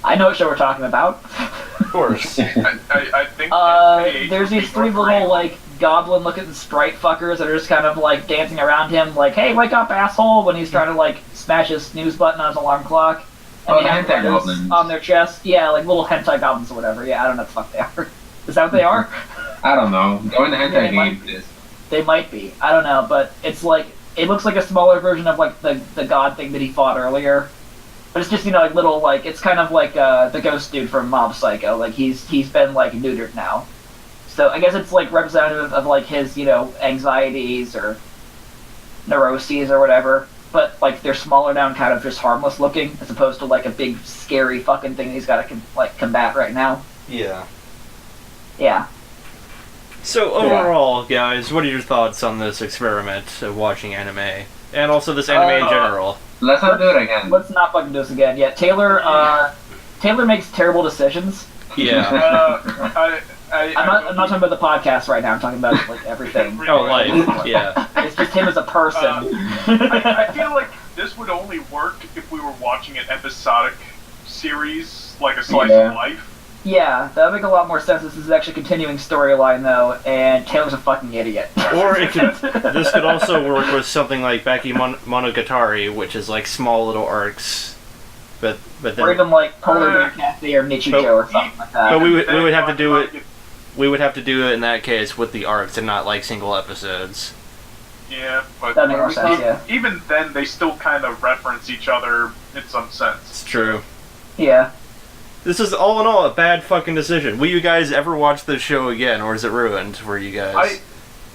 I know what show we're talking about. Of course. I think there's these three little, goblin-looking sprite fuckers that are just kind of, dancing around him, hey, wake up, asshole, when he's trying to, smash his snooze button on his alarm clock. And the hentai goblins. On their chest. Yeah, little hentai goblins or whatever. Yeah, I don't know what the fuck they are. Is that what they are? I don't know. Go in the hentai game. They might be. I don't know, but it's it looks like a smaller version of, the god thing that he fought earlier. But it's just, little, it's kind of like the ghost dude from Mob Psycho. He's been, neutered now. So I guess it's, representative of, his, anxieties or neuroses or whatever. But, they're smaller now and kind of just harmless looking, as opposed to, a big, scary fucking thing he's got to, combat right now. Yeah. Yeah. So, overall, guys, what are your thoughts on this experiment of watching anime? And also this anime in general? Let's not do it again. Let's not fucking do this again. Yeah, Taylor makes terrible decisions. Yeah. I'm not talking about the podcast right now. I'm talking about everything. Oh, life. Yeah. It's just him as a person. I feel like this would only work if we were watching an episodic series, like a slice of life. Yeah, that would make a lot more sense. This is actually a continuing storyline, though, and Taylor's a fucking idiot. Or this could also work with something like Baki Monogatari, which is small little arcs, but then, or even Polar Bear Cafe or Nichijou or something like that. But we would have to do it. We would have to do it in that case with the arcs and not single episodes. Yeah, but that makes more sense. Yeah. Even then, they still kind of reference each other in some sense. It's true. Yeah. This is all in all a bad fucking decision. Will you guys ever watch this show again, or is it ruined for you guys?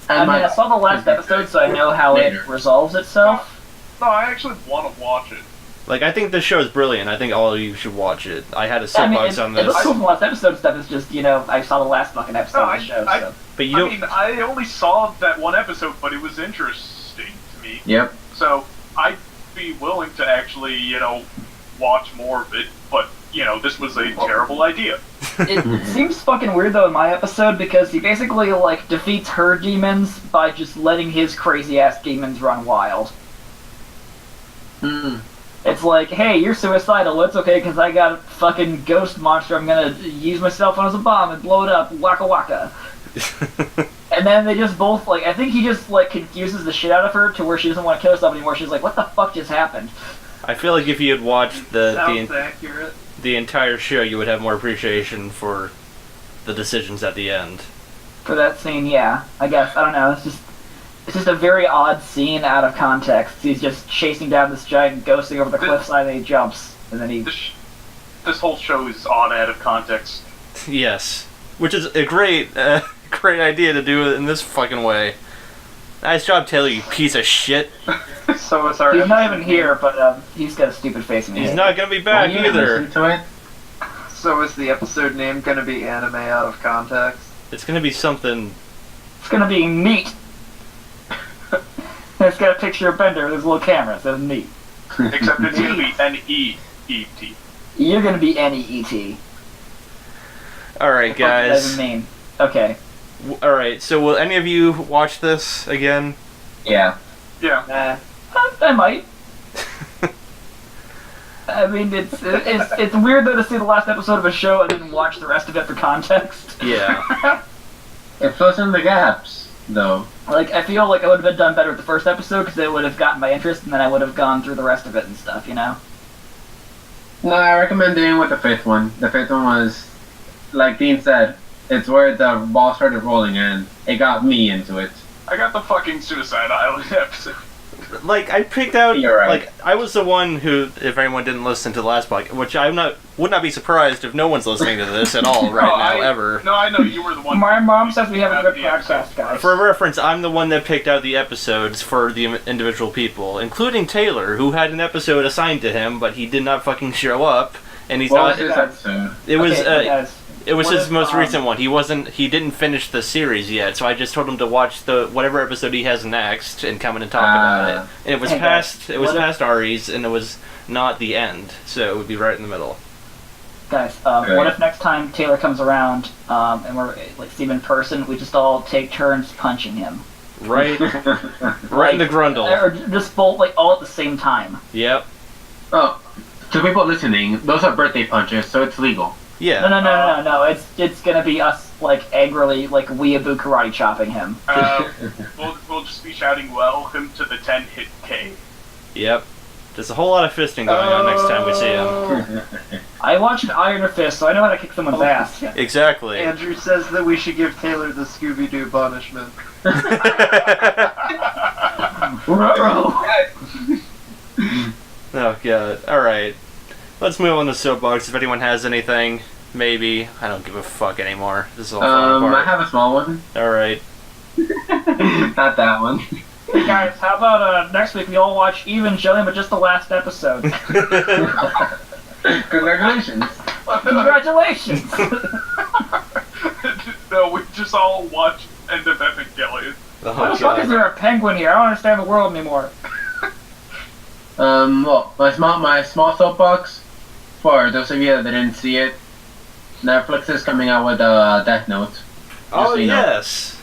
I saw the last episode, so I know how it resolves itself. No, I actually want to watch it. Like, I think this show is brilliant. I think all of you should watch it. I had a soapbox on It this. looks cool from the last episode and stuff. It's just, I saw the last fucking episode of the show. So. But you don't... I only saw that one episode, but it was interesting to me. Yep. So I'd be willing to actually, watch more of it. But this was a terrible idea. It seems fucking weird though in my episode because he basically defeats her demons by just letting his crazy ass demons run wild. It's like, hey, you're suicidal. It's okay because I got a fucking ghost monster. I'm gonna use my cell phone as a bomb and blow it up. Waka waka. And then they just both I think he just confuses the shit out of her to where she doesn't want to kill herself anymore. She's like, what the fuck just happened? I feel like if you had watched Sounds accurate. the entire show, you would have more appreciation for the decisions at the end. For that scene, yeah. I guess. I don't know. It's just a very odd scene out of context. He's just chasing down this giant ghost thing over the cliffside and he jumps. And then he... This whole show is odd out of context. Yes. Which is a great idea to do it in this fucking way. Nice job, Taylor, you piece of shit. So it's our. He's not even here, but he's got a stupid face in his He's head. not gonna be back either. Listen to it. So is the episode name gonna be anime out of context? It's gonna be something... It's gonna be meat. It's got a picture of Bender with his little camera. It says meat. Except it's going to be N.E.E.T. You're gonna be N.E.E.T. Alright, What does guys. that even mean? Okay. Alright, so will any of you watch this again? Yeah. Yeah. I might. I mean, it's weird though to see the last episode of a show and then watch the rest of it for context. Yeah. It fills in the gaps, though. I feel like I would have done better with the first episode because it would have gotten my interest, and then I would have gone through the rest of it and stuff. No, I recommend doing with the fifth one. The fifth one was, like Dean said, it's where the ball started rolling and it got me into it. I got the fucking Suicide Island episode. I picked out... You're right. I was the one who, if anyone didn't listen to the last podcast, which would not be surprised if no one's listening to this at all now, ever. No, I know, you were the one. My mom says we have a good the episode. podcast, guys. For reference, I'm the one that picked out the episodes for the individual people, including Taylor, who had an episode assigned to him, but he did not fucking show up, and he's What not... was his episode? It was... guys. It was What his if, most recent one. He didn't finish the series yet, so I just told him to watch whatever episode he has next and come in and talk about it. And it was Hey, past guys, what if- past Ari's, and it was not the end, so it would be right in the middle. Guys, what if next time Taylor comes around and we're see him in person, we just all take turns punching him? Right in the grundle. Or just both all at the same time. Yep. Oh, to people listening, those are birthday punches, so it's legal. Yeah. No. It's gonna be us angrily weeaboo karate chopping him. We'll just be shouting welcome to the N.H.K. Yep. There's a whole lot of fisting going on next time we see him. I watched Iron Fist, so I know how to kick someone's ass. Exactly. Andrew says that we should give Taylor the Scooby-Doo punishment. Oh god. Alright. Let's move on to Soapbox. If anyone has anything, maybe. I don't give a fuck anymore. This is all falling I apart. have a small one. Alright. Not that one. Hey guys, how about next week we all watch Evangelion, but just the last episode? Congratulations. Congratulations! No, we just all watched End of Evangelion. Oh, Why the fuck is god. there a penguin here? I don't understand the world anymore. Well, my small soapbox, for those of you that didn't see it, Netflix is coming out with Death Note. Oh, so you know. yes.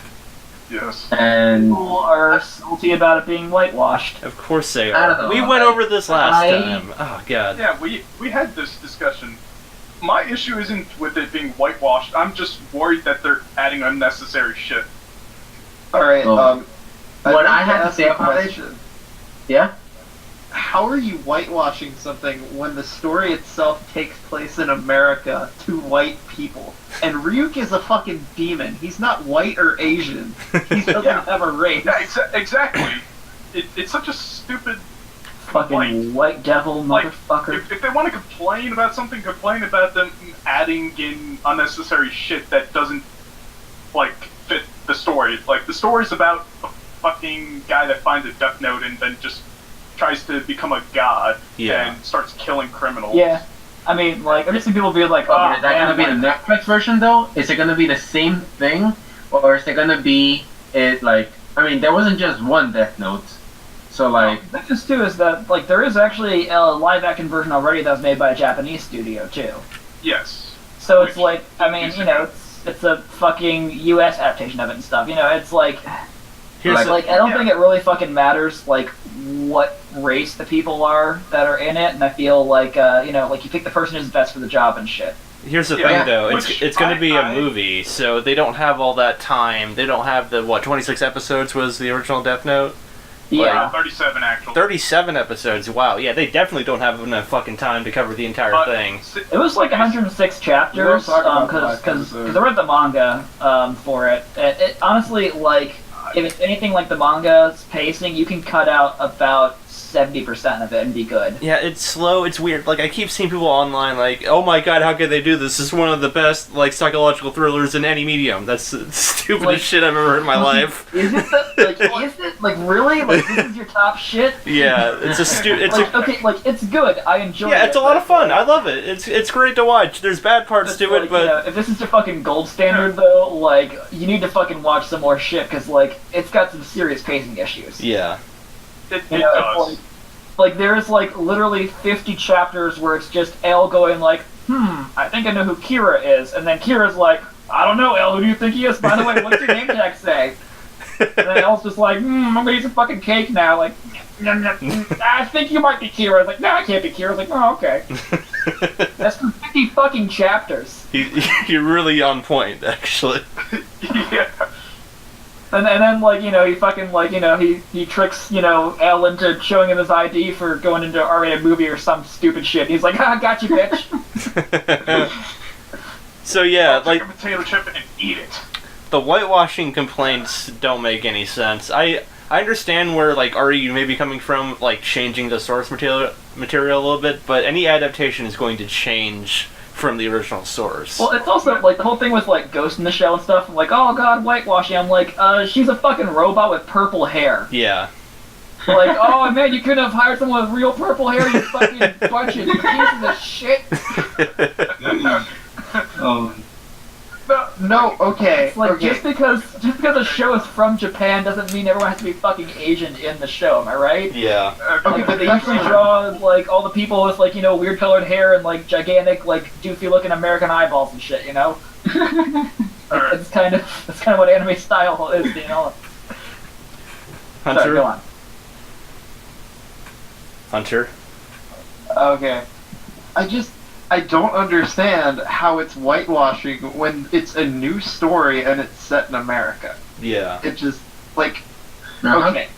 Yes. And People are salty about it being whitewashed. Of course they I don't are. know. We went over this last I- time. Oh, god. Yeah, we had this discussion. My issue isn't with it being whitewashed. I'm just worried that they're adding unnecessary shit. Alright, Well, what I had to ask say a about it- question. yeah, How are you whitewashing something when the story itself takes place in America to white people? And Ryuk is a fucking demon. He's not white or Asian. He doesn't Yeah. have a race. Yeah, exactly. It's such a stupid Fucking complaint. white devil Like, motherfucker. If they want to complain about something, complain about them adding in unnecessary shit that doesn't, fit the story. Like, the story's about a fucking guy that finds a Death Note and then just tries to become a god Yeah. and starts killing criminals. Yeah. I mean, like, I've just seen people be like, Oh, oh, but is that gonna be the Netflix version though? Is it gonna be the same thing, or is it gonna be it like? I mean, there wasn't just one Death Note, so like. The thing is, too, is that, like, there is actually a live-action version already that was made by a Japanese studio, too. Yes. So it's like, I mean, you know, it's a fucking U.S. adaptation of it and stuff. You know, it's like, Like, I don't think it really fucking matters, like, what race the people are that are in it, and I feel like, you know, like, you pick the person who's best for the job and shit. Here's the Yeah, thing, though. which It's going to be a I- movie, so they don't have all that time. They don't have the, 26 episodes was the original Death Note? Yeah. 37 actually. 37 episodes, wow. Yeah, they definitely don't have enough fucking time to cover the entire But thing. It was like 106 chapters, We'll talk about because the last I read the manga for it. It. Honestly, like, if it's anything like the manga's pacing, you can cut out about 70% of it and be good. Yeah, it's slow, it's weird. Like, I keep seeing people online like, oh my god, how could they do this? This is one of the best, like, psychological thrillers in any medium. That's the stupidest Like- shit I've ever heard in my life. Is it is it like really like this is your top shit? Yeah, it's a Like, okay, like it's good. I enjoy it. yeah, it's a lot of but, fun. I love it. It's great to watch. There's bad parts It's to like, it, but you know, if this is your fucking gold standard though, like you need to fucking watch some more shit because like it's got some serious pacing issues. yeah. It You know, does. it's like there's like literally 50 chapters where it's just Elle going like, I think I know who Kira is, and then Kira's like, I don't know, Elle, who do you think he is? By the way, what's your name tag say? And then Elle's just like, I'm gonna eat some fucking cake now. Like, I think you might be Kira. I was like, no, I can't be Kira. I was like, oh, okay. That's for 50 fucking chapters. You're really on point, actually. Yeah. And then, like, you know, he fucking, like, you know, he tricks, you know, Elle into showing him his ID for going into an R-rated movie or some stupid shit. He's like, got you, bitch. So yeah, Take like, a potato chip and eat it. the whitewashing complaints don't make any sense. I understand where, like, Ari may be coming from, like, changing the source material a little bit, but any adaptation is going to change from the original source. Well, it's also, like, the whole thing with, like, Ghost in the Shell and stuff. I'm like, oh, God, whitewashing. I'm like, she's a fucking robot with purple hair. Yeah. Like, oh, man, you couldn't have hired someone with real purple hair, you fucking bunch of pieces of shit. No, okay. It's like, okay. just because a show is from Japan doesn't mean everyone has to be fucking Asian in the show, am I right? Yeah. Okay, Like, but they that's usually draw, like, all the people with, like, you know, weird colored hair and, like, gigantic, like, doofy-looking American eyeballs and shit, you know? It's kind of what anime style is, you know? Hunter. Sorry, go on. Hunter. Okay. I don't understand how it's whitewashing when it's a new story and it's set in America. Yeah. It just, like, Uh-huh. okay,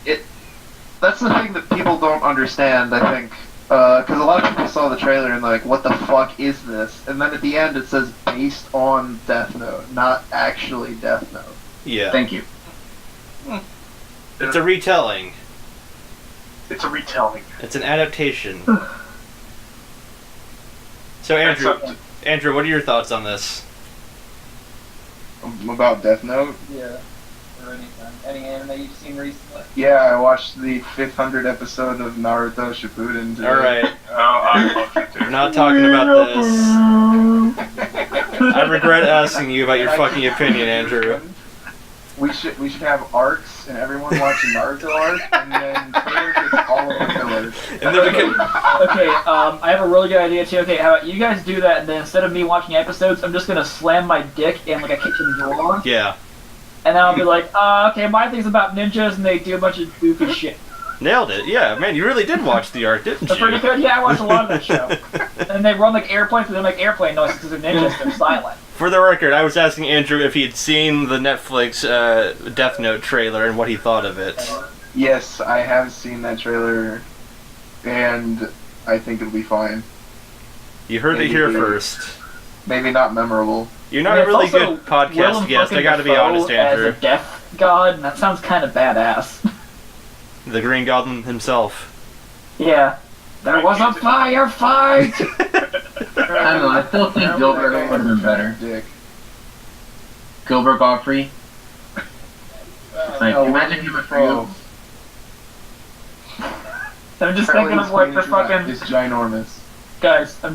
that's the thing that people don't understand, I think. Because a lot of people saw the trailer and they're like, what the fuck is this? And then at the end it says based on Death Note, not actually Death Note. Yeah. Thank you. It's a retelling. It's a retelling. It's an adaptation. So Andrew, what are your thoughts on this? About Death Note? Yeah. Or anything. Any anime you've seen recently? Yeah, I watched the 500th episode of Naruto Shippuden today. All right, Oh, I love it too. we're not talking about this. I regret asking you about your fucking opinion, Andrew. We should have arcs and everyone watch a Naruto arc and then Taylor gets all of the fillers. And then we can. Okay, I have a really good idea too. Okay, how about you guys do that, and then instead of me watching episodes, I'm just gonna slam my dick in like a kitchen drawer, Yeah. and then I'll be like, okay, my thing's about ninjas, and they do a bunch of goofy shit. Nailed it. Yeah, man, you really did watch the arc, didn't That's pretty you? good. Yeah, I watched a lot of that show. And they run like airplanes, but they make airplane noises because they're ninjas. They're silent. For the record, I was asking Andrew if he had seen the Netflix Death Note trailer and what he thought of it. Yes, I have seen that trailer and I think it'll be fine. You heard it here first. Maybe not memorable. You're not And a really it's also good podcast Willem guest, I fucking gotta be Dafoe honest, Andrew. As a death god, and that sounds kind of badass. The Green Goblin himself. Yeah. There was a firefight! I don't know. I still think Gilbert would have been better. Dick. Gilbert Godfrey. Like, No, imagine him with you. I'm just thinking of like the fucking It's ginormous. guys. I'm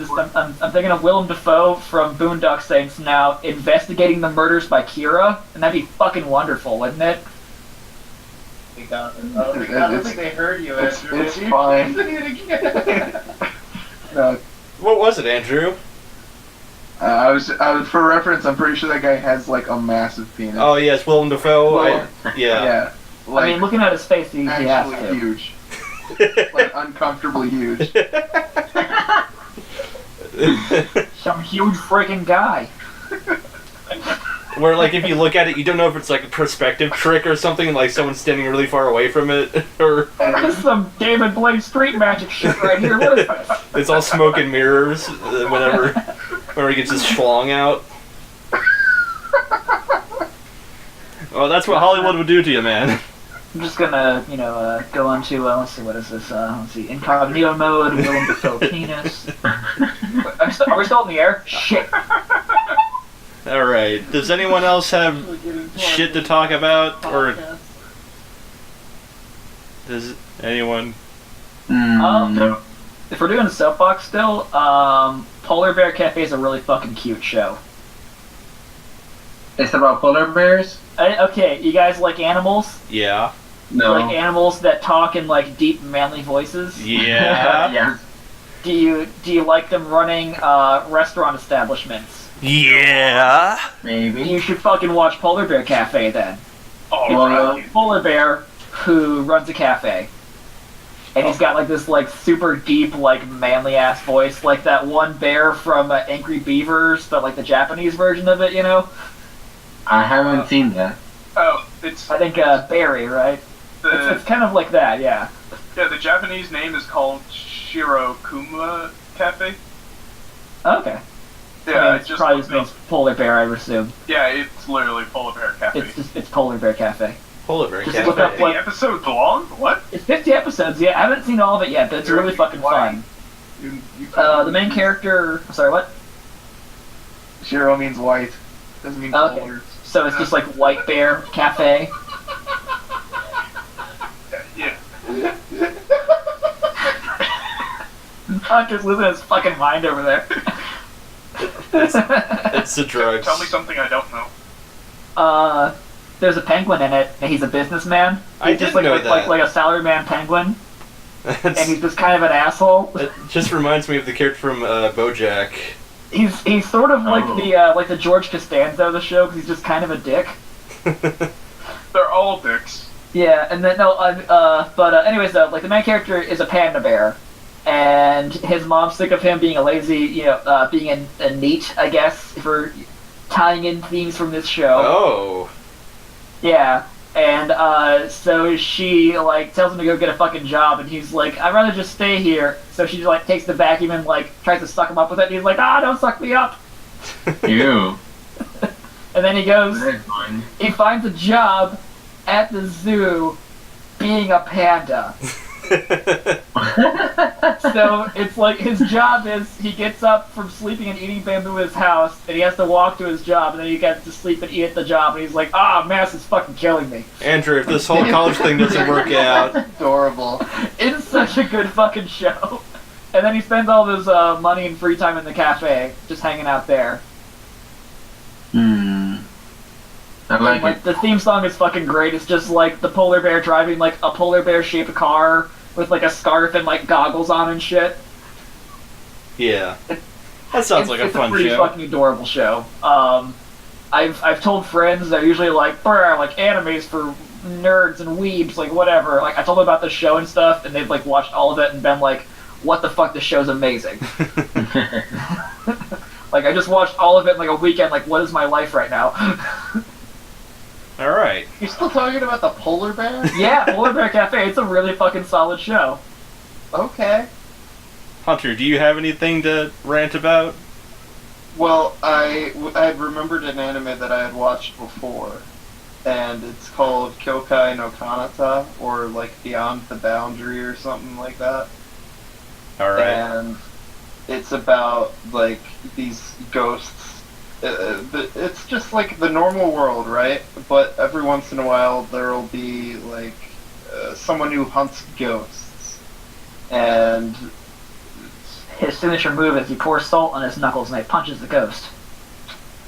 thinking of Willem Dafoe from Boondock Saints now investigating the murders by Kira, and that'd be fucking wonderful, wouldn't it? They got it. I don't think they heard you, Andrew. It's fine. No, What was it, Andrew? I was for reference. I'm pretty sure that guy has like a massive penis. Oh yes, Willem Dafoe. Well, Yeah. Yeah. I mean, looking at his face, he has Actually to. huge. Like uncomfortably huge. Some huge freaking guy. Where like if you look at it, you don't know if it's like a perspective trick or something, like someone's standing really far away from it, or This is some David Blaine street magic shit right here. What is this? it's all smoke and mirrors. Whenever he gets his schlong out. Well, that's what Hollywood would do to you, man. I'm just gonna, go on to, let's see, what is this? Let's see, incognito mode, Willem Dafoe penis. Are we still in the air? Shit. All right. Does anyone else have shit to talk about, or does anyone? No. If we're doing Soapbox still, Polar Bear Cafe is a really fucking cute show. It's about polar bears? Okay, you guys like animals? Yeah. No. Like animals that talk in like deep manly voices? Yeah. Yeah. Do you like them running restaurant establishments? Yeah. Maybe. You should fucking watch Polar Bear Cafe then. Alright. Polar Bear who runs a cafe. And he's got like this like super deep like manly ass voice, like that one bear from Angry Beavers, but like the Japanese version of it, I haven't seen that. Oh, it's I think Barry, right? It's kind of like that, yeah. the Japanese name is called Shirokuma Cafe. Okay. Yeah, I mean, I it's just probably looked just means Polar Bear, I would assume. Yeah, it's literally Polar Bear Cafe. It's Polar Bear Cafe. Polar Bear Just Cafe. look up what- 50 episodes long? What? It's 50 episodes, yeah. I haven't seen all of it yet, but it's really fucking fun. The main character. Sorry, what? Shiro means white. Doesn't mean Okay. polar. So it's just like White Bear Cafe. Yeah. Hunter's losing his fucking mind over there. It's the drugs. Tell me something I don't know. There's a penguin in it, and he's a businessman. I He's just did know that. like a salaryman penguin, and It's- he's just kind of an asshole. It just reminds me of the character from BoJack. He's sort of like the George Costanza of the show, because he's just kind of a dick. They're all dicks. Yeah, and then anyways though, like the main character is a panda bear, and his mom's sick of him being a lazy, being a neat, I guess, for tying in themes from this show. Oh. Yeah, and so she like tells him to go get a fucking job, and he's like, I'd rather just stay here. So she like takes the vacuum and like tries to suck him up with it, and he's like, don't suck me up. Ew. And then he goes, That's fun. he finds a job at the zoo being a panda. So it's like his job is he gets up from sleeping and eating bamboo in his house, and he has to walk to his job, and then he gets to sleep and eat at the job, and he's like, mass is fucking killing me. Andrew, if this whole college thing doesn't work out, Adorable. It's such a good fucking show. And then he spends all his money and free time in the cafe, just hanging out there. I like Like it. the theme song is fucking great. It's just like the polar bear driving like a polar bear shaped car with like a scarf and like goggles on and shit. yeah. That sounds like a It's fun a pretty show. fucking adorable show. I've told friends they're usually like, brr, like animes for nerds and weebs, like whatever. Like I told them about the show and stuff, and they've like watched all of it and been like, what the fuck, this show's amazing. Like I just watched all of it in like a weekend. Like what is my life right now? All right. You're still talking about the polar bear? Yeah, Polar Bear Cafe. It's a really fucking solid show. Okay. Hunter, do you have anything to rant about? Well, I had remembered an anime that I had watched before, and it's called Kyokai no Kanata, or like Beyond the Boundary or something like that. All right. And it's about like these ghosts. It's just like the normal world, right? But every once in a while there'll be like someone who hunts ghosts, and His signature move is he pours salt on his knuckles and he punches the ghost.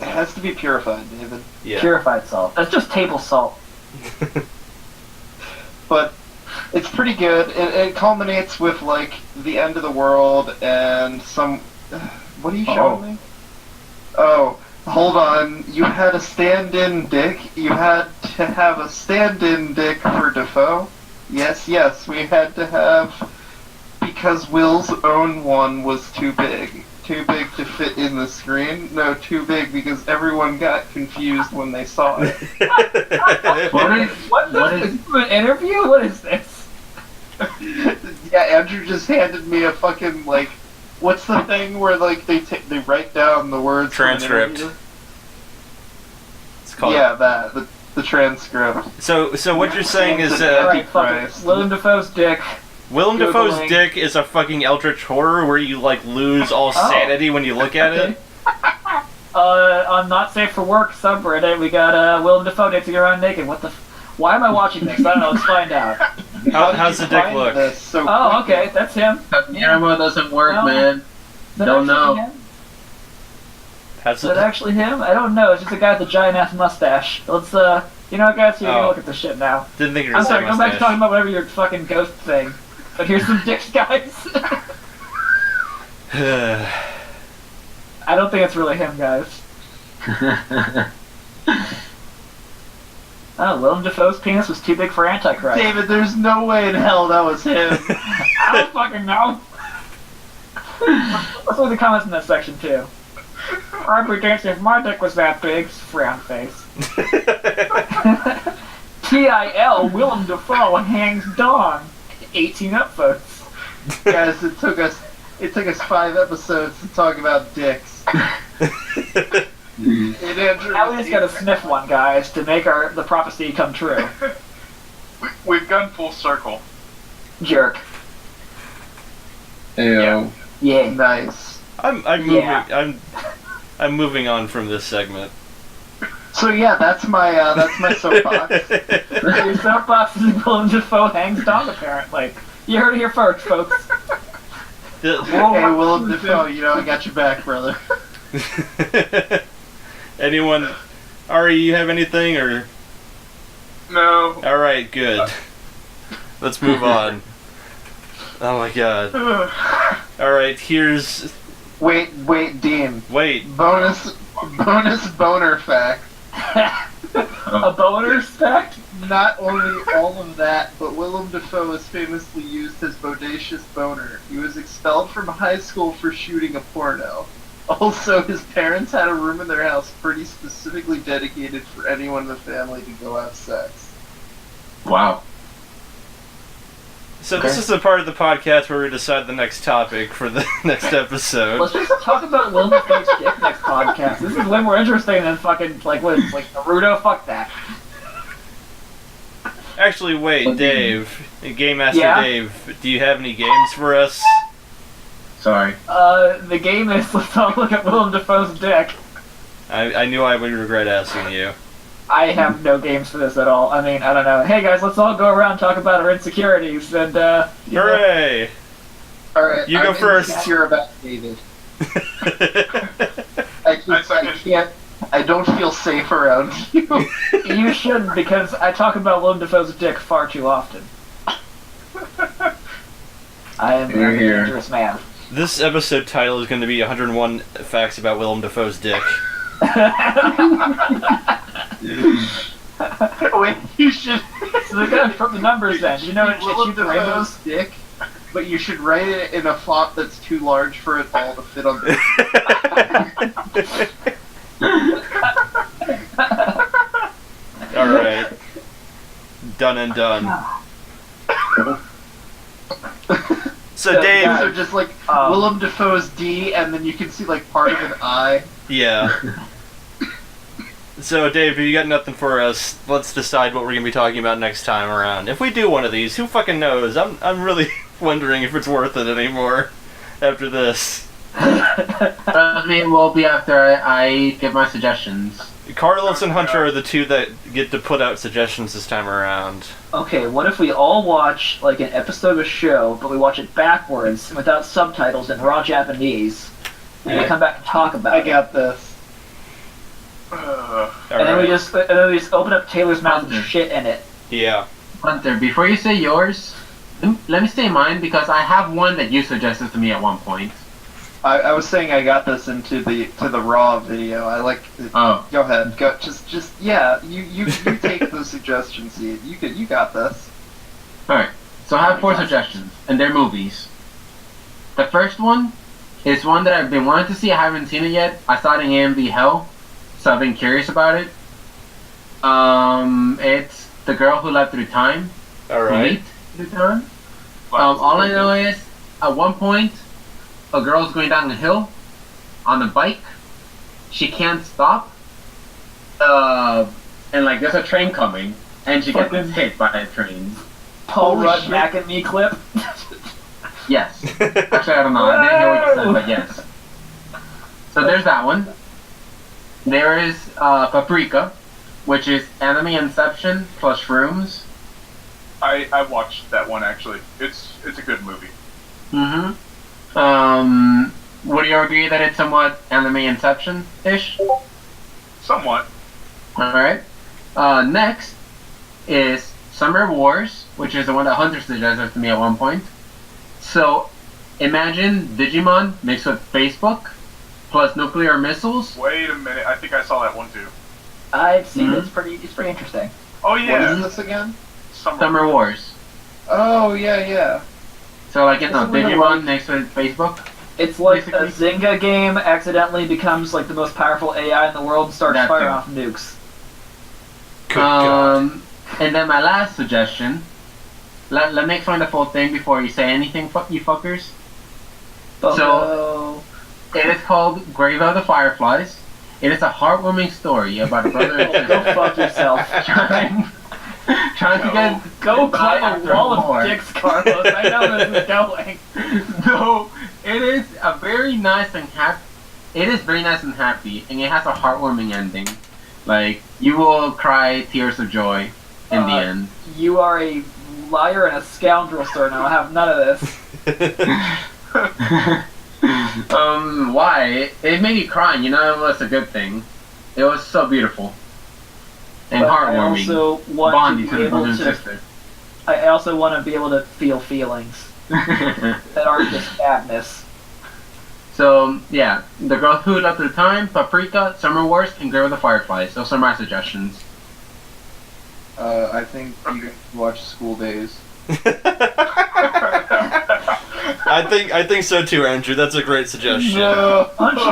it has to be purified, David. Yeah. Purified salt. That's just table salt. But it's pretty good. It culminates with like the end of the world and some. What are you showing me? Oh, hold on. You had a stand-in Dick. You had to have a stand-in Dick for Dafoe. Yes, we had to have, because Will's own one was too big. Too big to fit in the screen. No, too big because everyone got confused when they saw it. What is an interview? What is this? Yeah, Andrew just handed me a fucking, like, what's the thing where, like, they write down the words Transcript. from an interview? It's called. Yeah, the transcript. So what you're saying is Alright, fuck Christ. it. Willem Dafoe's dick. Willem Dafoe's Googling. dick is a fucking eldritch horror where you like lose all sanity when you look at it. On Not Safe for Work subreddit, we got Willem Dafoe dancing around naked. What the? Why am I watching this? I don't know. Let's find out. How's the dick look? So Oh, okay, that's him. Camera doesn't work, No. man. Is that Don't actually know. him? How's Is that actually him? I don't know. It's just a guy with a giant ass mustache. Let's you know what, guys? You're gonna Oh. look at this shit now. Didn't think you were I'm gonna sorry. say Go back to talking mustache. about whatever your fucking ghost thing. But here's some dicks, guys. I don't think it's really him, guys. Oh, Willem Dafoe's penis was too big for Antichrist. David, there's no way in hell that was him. I don't fucking know. Let's look at the comments in that section too. I'd be dancing if my dick was that big. Frown face. TIL Willem Dafoe hangs dong. 18 upvotes. Guys, it took us 5 episodes to talk about dicks. And Andrew, Now we just gotta sniff one, guys, to make the prophecy come true. We've gone full circle. Jerk. Ew. Yeah. Nice. I'm moving. Yeah. I'm moving on from this segment. So yeah, that's my soapbox. Your soapbox is Willem Dafoe hangs dong, apparently. You heard it here first, folks. The- Hey, Willem Dafoe, you know I got your back, brother. Anyone? Ari, you have anything or? No. All right, good. Let's move on. Oh my god. All right, here's. Wait, Dean. Wait. Bonus boner fact. A boner fact? Not only all of that, but Willem Dafoe has famously used his bodacious boner. He was expelled from high school for shooting a porno. Also, his parents had a room in their house pretty specifically dedicated for anyone in the family to go have sex. Wow. So this is the part of the podcast where we decide the next topic for the next episode. Let's just talk about Willem Dafoe's dick next podcast. This is way more interesting than fucking, like Naruto? Fuck that. Actually, wait, Dave, Game Master Yeah? Dave, do you have any games for us? Sorry. The game is, let's all look at Willem Dafoe's dick. I knew I would regret asking you. I have no games for this at all. I mean, I don't know. Hey guys, let's all go around and talk about our insecurities and, you know. Hooray! Alright, You go I'm first. insecure about David. I don't feel safe around you. You shouldn't, because I talk about Willem Dafoe's dick far too often. I am You're a here. dangerous man. This episode title is going to be 101 Facts About Willem Dafoe's Dick. Wait, you should. So they're gonna put the numbers then. You know, it Willem shoots the rainbows. Dafoe's dick, but you should write it in a font that's too large for it all to fit on the. Alright. Done and done. So Dave, So just like Willem Dafoe's D, and then you can see like part of an I. yeah. So Dave, if you got nothing for us, let's decide what we're going to be talking about next time around. If we do one of these, who fucking knows? I'm really wondering if it's worth it anymore after this. I mean, will be after I give my suggestions. Carlos and Hunter are the two that get to put out suggestions this time around. Okay, what if we all watch like an episode of a show, but we watch it backwards and without subtitles in raw Japanese, and we come back and talk about it? I got this. And then we just open up Taylor's mouth and shit in it. Yeah. Hunter, before you say yours, let me say mine because I have one that you suggested to me at one point. I was saying I got this into the raw video. I like. Oh. Go ahead. Go. Just yeah. You take the suggestion seed. You got this. All right. So I have 4 suggestions, and they're movies. The first one is one that I've been wanting to see. I haven't seen it yet. I saw it in AMV Hell, so I've been curious about it. It's The Girl Who Lived Through Time. All right. Through time. All I know is at one point, a girl's going down a hill on a bike. She can't stop. And like there's a train coming, and she gets hit by a train. Paul Rudd back at me clip. Yes. Actually, I don't know. I didn't hear what you said, but yes. So there's that one. There is Paprika, which is anime Inception plus shrooms. I watched that one actually. It's a good movie. Mm-hmm. Would you agree that it's somewhat anime Inception-ish? Somewhat. Alright. Next is Summer Wars, which is the one that Hunter suggested to me at one point. So, imagine Digimon mixed with Facebook, plus nuclear missiles. Wait a minute, I think I saw that one too. I've seen it. It's pretty interesting. Oh yeah. What is this again? Summer Wars. Oh yeah. So like, Isn't it Digimon like- mixed with Facebook. It's like Basically. a Zynga game accidentally becomes like the most powerful AI in the world and starts That firing too. off nukes. Good God. And then my last suggestion. Let me explain the full thing before you say anything, you fuckers. So, It is called Grave of the Fireflies. It is a heartwarming story about a brother and sister. go fuck yourself. trying to get Go die climb a after wall war. of dicks, Carlos. I know where this is going. No, it is a very nice and happy. It is very nice and happy, and it has a heartwarming ending. Like you will cry tears of joy in the end. You are a liar and a scoundrel, sir. Now I have none of this. Why? It made me cry. You know, it was a good thing. It was so beautiful and But heartwarming. I also want Bonding to to be the brother able and to. sister. I also want to be able to feel feelings that aren't just sadness. So yeah, The Girl Who Loved Through Time, Paprika, Summer Wars, and Grave of the Fireflies. Those are my suggestions. I think you can watch School Days. I think so too, Andrew. That's a great suggestion. No. Aren't you,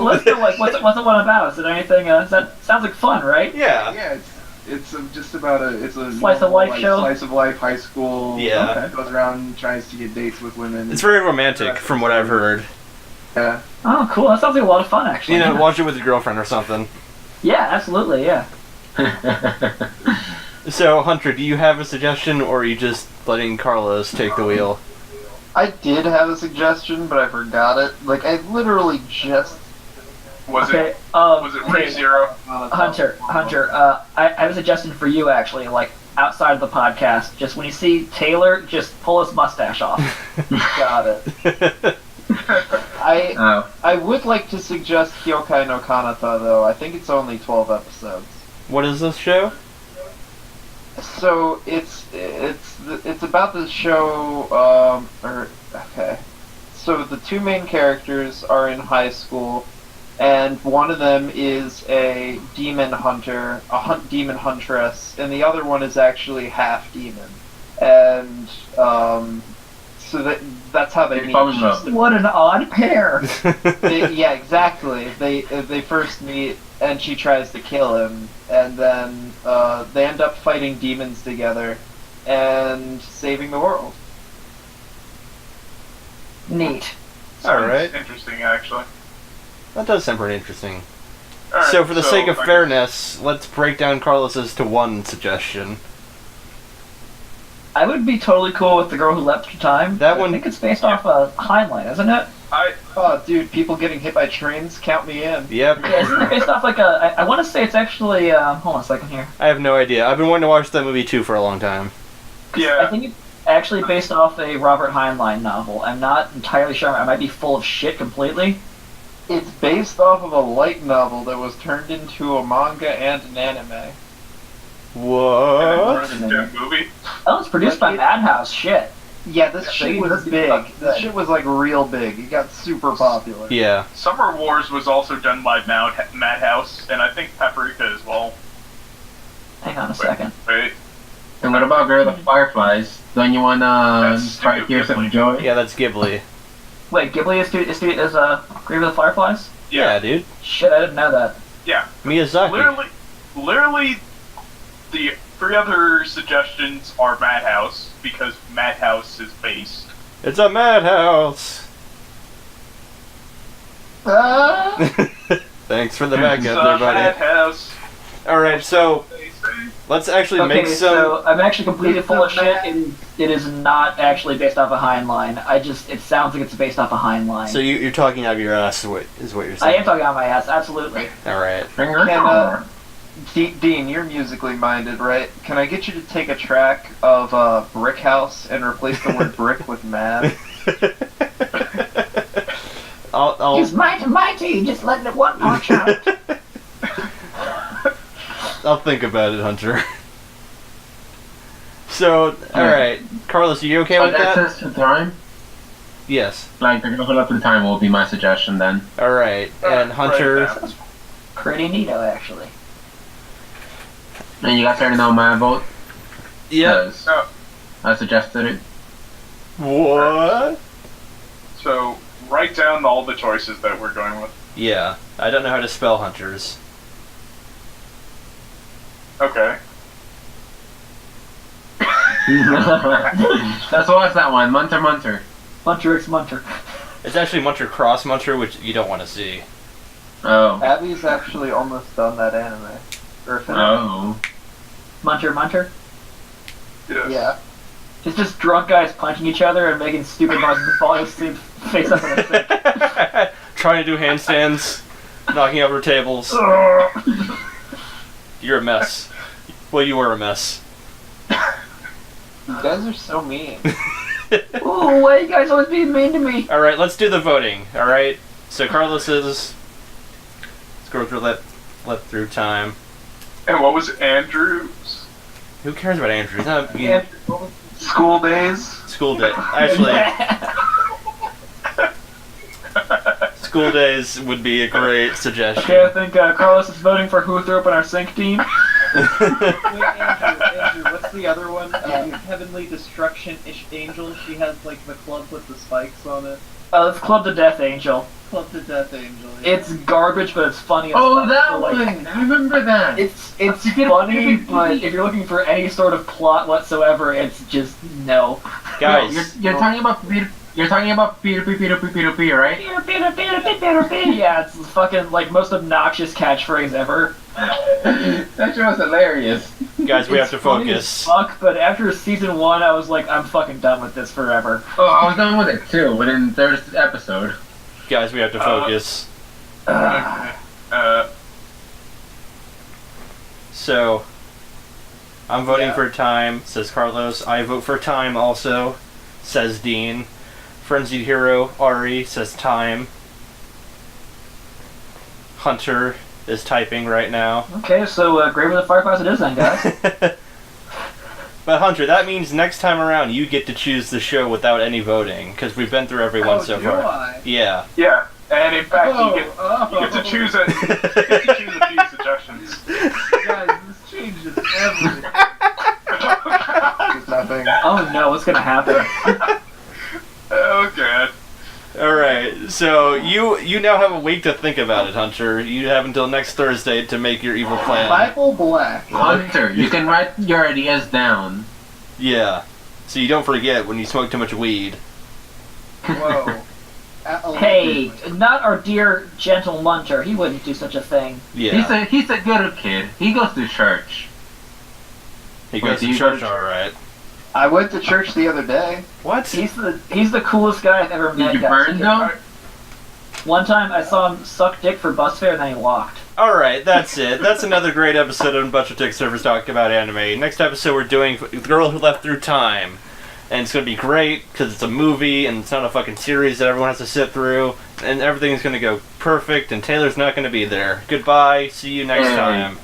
let's know, like, what's the one about? Is it anything, that sounds like fun, right? Yeah. Yeah, it's just about it's a Slice of life show? Slice of life, high school. Yeah. Okay. Goes around, tries to get dates with women. It's very romantic, from what I've heard. Yeah. Oh, cool. That sounds like a lot of fun, actually. You know, watch it with your girlfriend or something. Yeah, absolutely, yeah. So, Hunter, do you have a suggestion, or are you just letting Carlos take the wheel? I did have a suggestion, but I forgot it. Like I literally just. Was Okay, it ReZero? Hunter, I have a suggestion for you, actually, like, outside of the podcast. Just when you see Taylor, just pull his mustache off. Got it. I would like to suggest Kyokai no Kanata though. I think it's only 12 episodes. What is this show? So it's about the show. Okay. So the two main characters are in high school, and one of them is a demon hunter, demon huntress, and the other one is actually half demon. And so that's how they meet. What an odd pair. Yeah, exactly. They first meet, and she tries to kill him, and then they end up fighting demons together and saving the world. Neat. Alright. Interesting, actually. That does sound pretty interesting. Alright, So, for the sake of I guess- fairness, let's break down Carlos's to one suggestion. I would be totally cool with The Girl Who Leapt Through Time. That I one- think it's based off a Heinlein, isn't it? I Oh, dude, people getting hit by trains, count me in. Yep. Yeah, isn't it based off like a? I want to say it's actually. Hold on a second here. I have no idea. I've been wanting to watch that movie too for a long time. I Yeah. think it's actually based off a Robert Heinlein novel. I'm not entirely sure. I might be full of shit completely. It's based off of a light novel that was turned into a manga and an anime. What? That movie. Oh, it's produced by Madhouse. Shit. Yeah, this Yeah, shit they was just big. fucking This good. shit was like real big. It got super popular. Yeah. Summer Wars was also done by Madhouse, and I think Paprika as well. Hang on a second. Wait. And what about Girl with the Fireflies? Don't you wanna That's try to Studio hear some Ghibli. joy? Yeah, that's Ghibli. Wait, Ghibli is Grave of the Fireflies? Yeah, dude. Shit, I didn't know that. Yeah. Miyazaki. Literally, the 3 other suggestions are Madhouse, because Madhouse is based. It's a madhouse. Thanks for the backup It's there, a buddy. Madhouse. Alright, so They say. let's actually make Okay, some... so I'm actually completely full of shit, and it is not actually based off a Heinlein. It sounds like it's based off a Heinlein. So you're talking out of your ass, is what you're I saying. am talking out my ass, absolutely. Alright. Can, Dean, you're musically minded, right? Can I get you to take a track of Brick House and replace the word brick with mad? I'll He's mighty, just letting it one punch out. I'll think about it, Hunter. So, alright. Carlos, are you okay with that? Access to time? Yes. Like, they're gonna hold up to the time will be my suggestion then. Alright. And Hunter... Right now. Pretty neato, actually. And you guys already know my vote? Yep. 'Cause Oh, I suggested it. What? so, write down all the choices that we're going with. Yeah. I don't know how to spell Hunters. Okay. Let's watch that one. Munter. Munter x Munter. It's actually Munter Cross Munter, which you don't want to see. Oh. Abby's actually almost done that anime. Or finished. Oh. Munter? Yes. Yeah. It's just drunk guys punching each other and making stupid noises and falling asleep face up in a stick. Trying to do handstands, knocking over tables. You're a mess. Well, you were a mess. You guys are so mean. Ooh, why you guys always being mean to me? Alright, let's do the voting. Alright? So Carlos is... Let's go through let through time. And what was Andrew's? Who cares about Andrew? He's not being... Yeah. School days. School day. Actually, school days would be a great suggestion. Okay, I think Carlos is voting for who threw up in our sink team. Wait, Andrew, what's the other one? Heavenly Destruction Angel. She has like the club with the spikes on it. It's Club to Death Angel. Club to Death Angel. Yeah. It's garbage, but it's funny as Oh, fuck. that So, like, one! I remember that! It's funny, but if you're looking for any sort of plot whatsoever, it's just no. Guys, No, you're talking about Peter P, right? Yeah, it's the fucking like most obnoxious catchphrase ever. That show was hilarious. guys, we have to Funny as focus. fuck, but after season 1, I was like, I'm fucking done with this forever. Oh, I was done with it too, within the third episode. Guys, we have to focus. So, I'm voting for time, says Carlos. I vote for time also, says Dean. Frenzied Hero, Ari, says time. Hunter is typing right now. Okay, so Grave of the Fireflies it is then, guys. But Hunter, that means next time around you get to choose the show without any voting, because we've been through everyone so do far. I? Yeah. Yeah, and in fact, you get Oh. to choose a few suggestions. Guys, this changes everything. Just nothing. Oh no, what's gonna happen? Oh god. Alright, so you now have a week to think about it, Hunter. You have until next Thursday to make your evil plan. Bible Black. Hunter, you can write your ideas down. Yeah. So you don't forget when you smoke too much weed. Whoa. Hey, not our dear gentle Munter. He wouldn't do such a thing. Yeah. He's a good kid. He goes to church. He Wait, goes do to you church go to- alright. I went to church the other day. What? He's the coolest guy I've ever met. Did you guys. burn though? One time I saw him suck dick for bus fare and then he walked. Alright, that's it. That's another great episode of a bunch of Dicksniffers talking about anime. Next episode we're doing The Girl Who Left Through Time. And it's going to be great, because it's a movie, and it's not a fucking series that everyone has to sit through. And everything's going to go perfect, and Taylor's not going to be there. Goodbye, see you next time.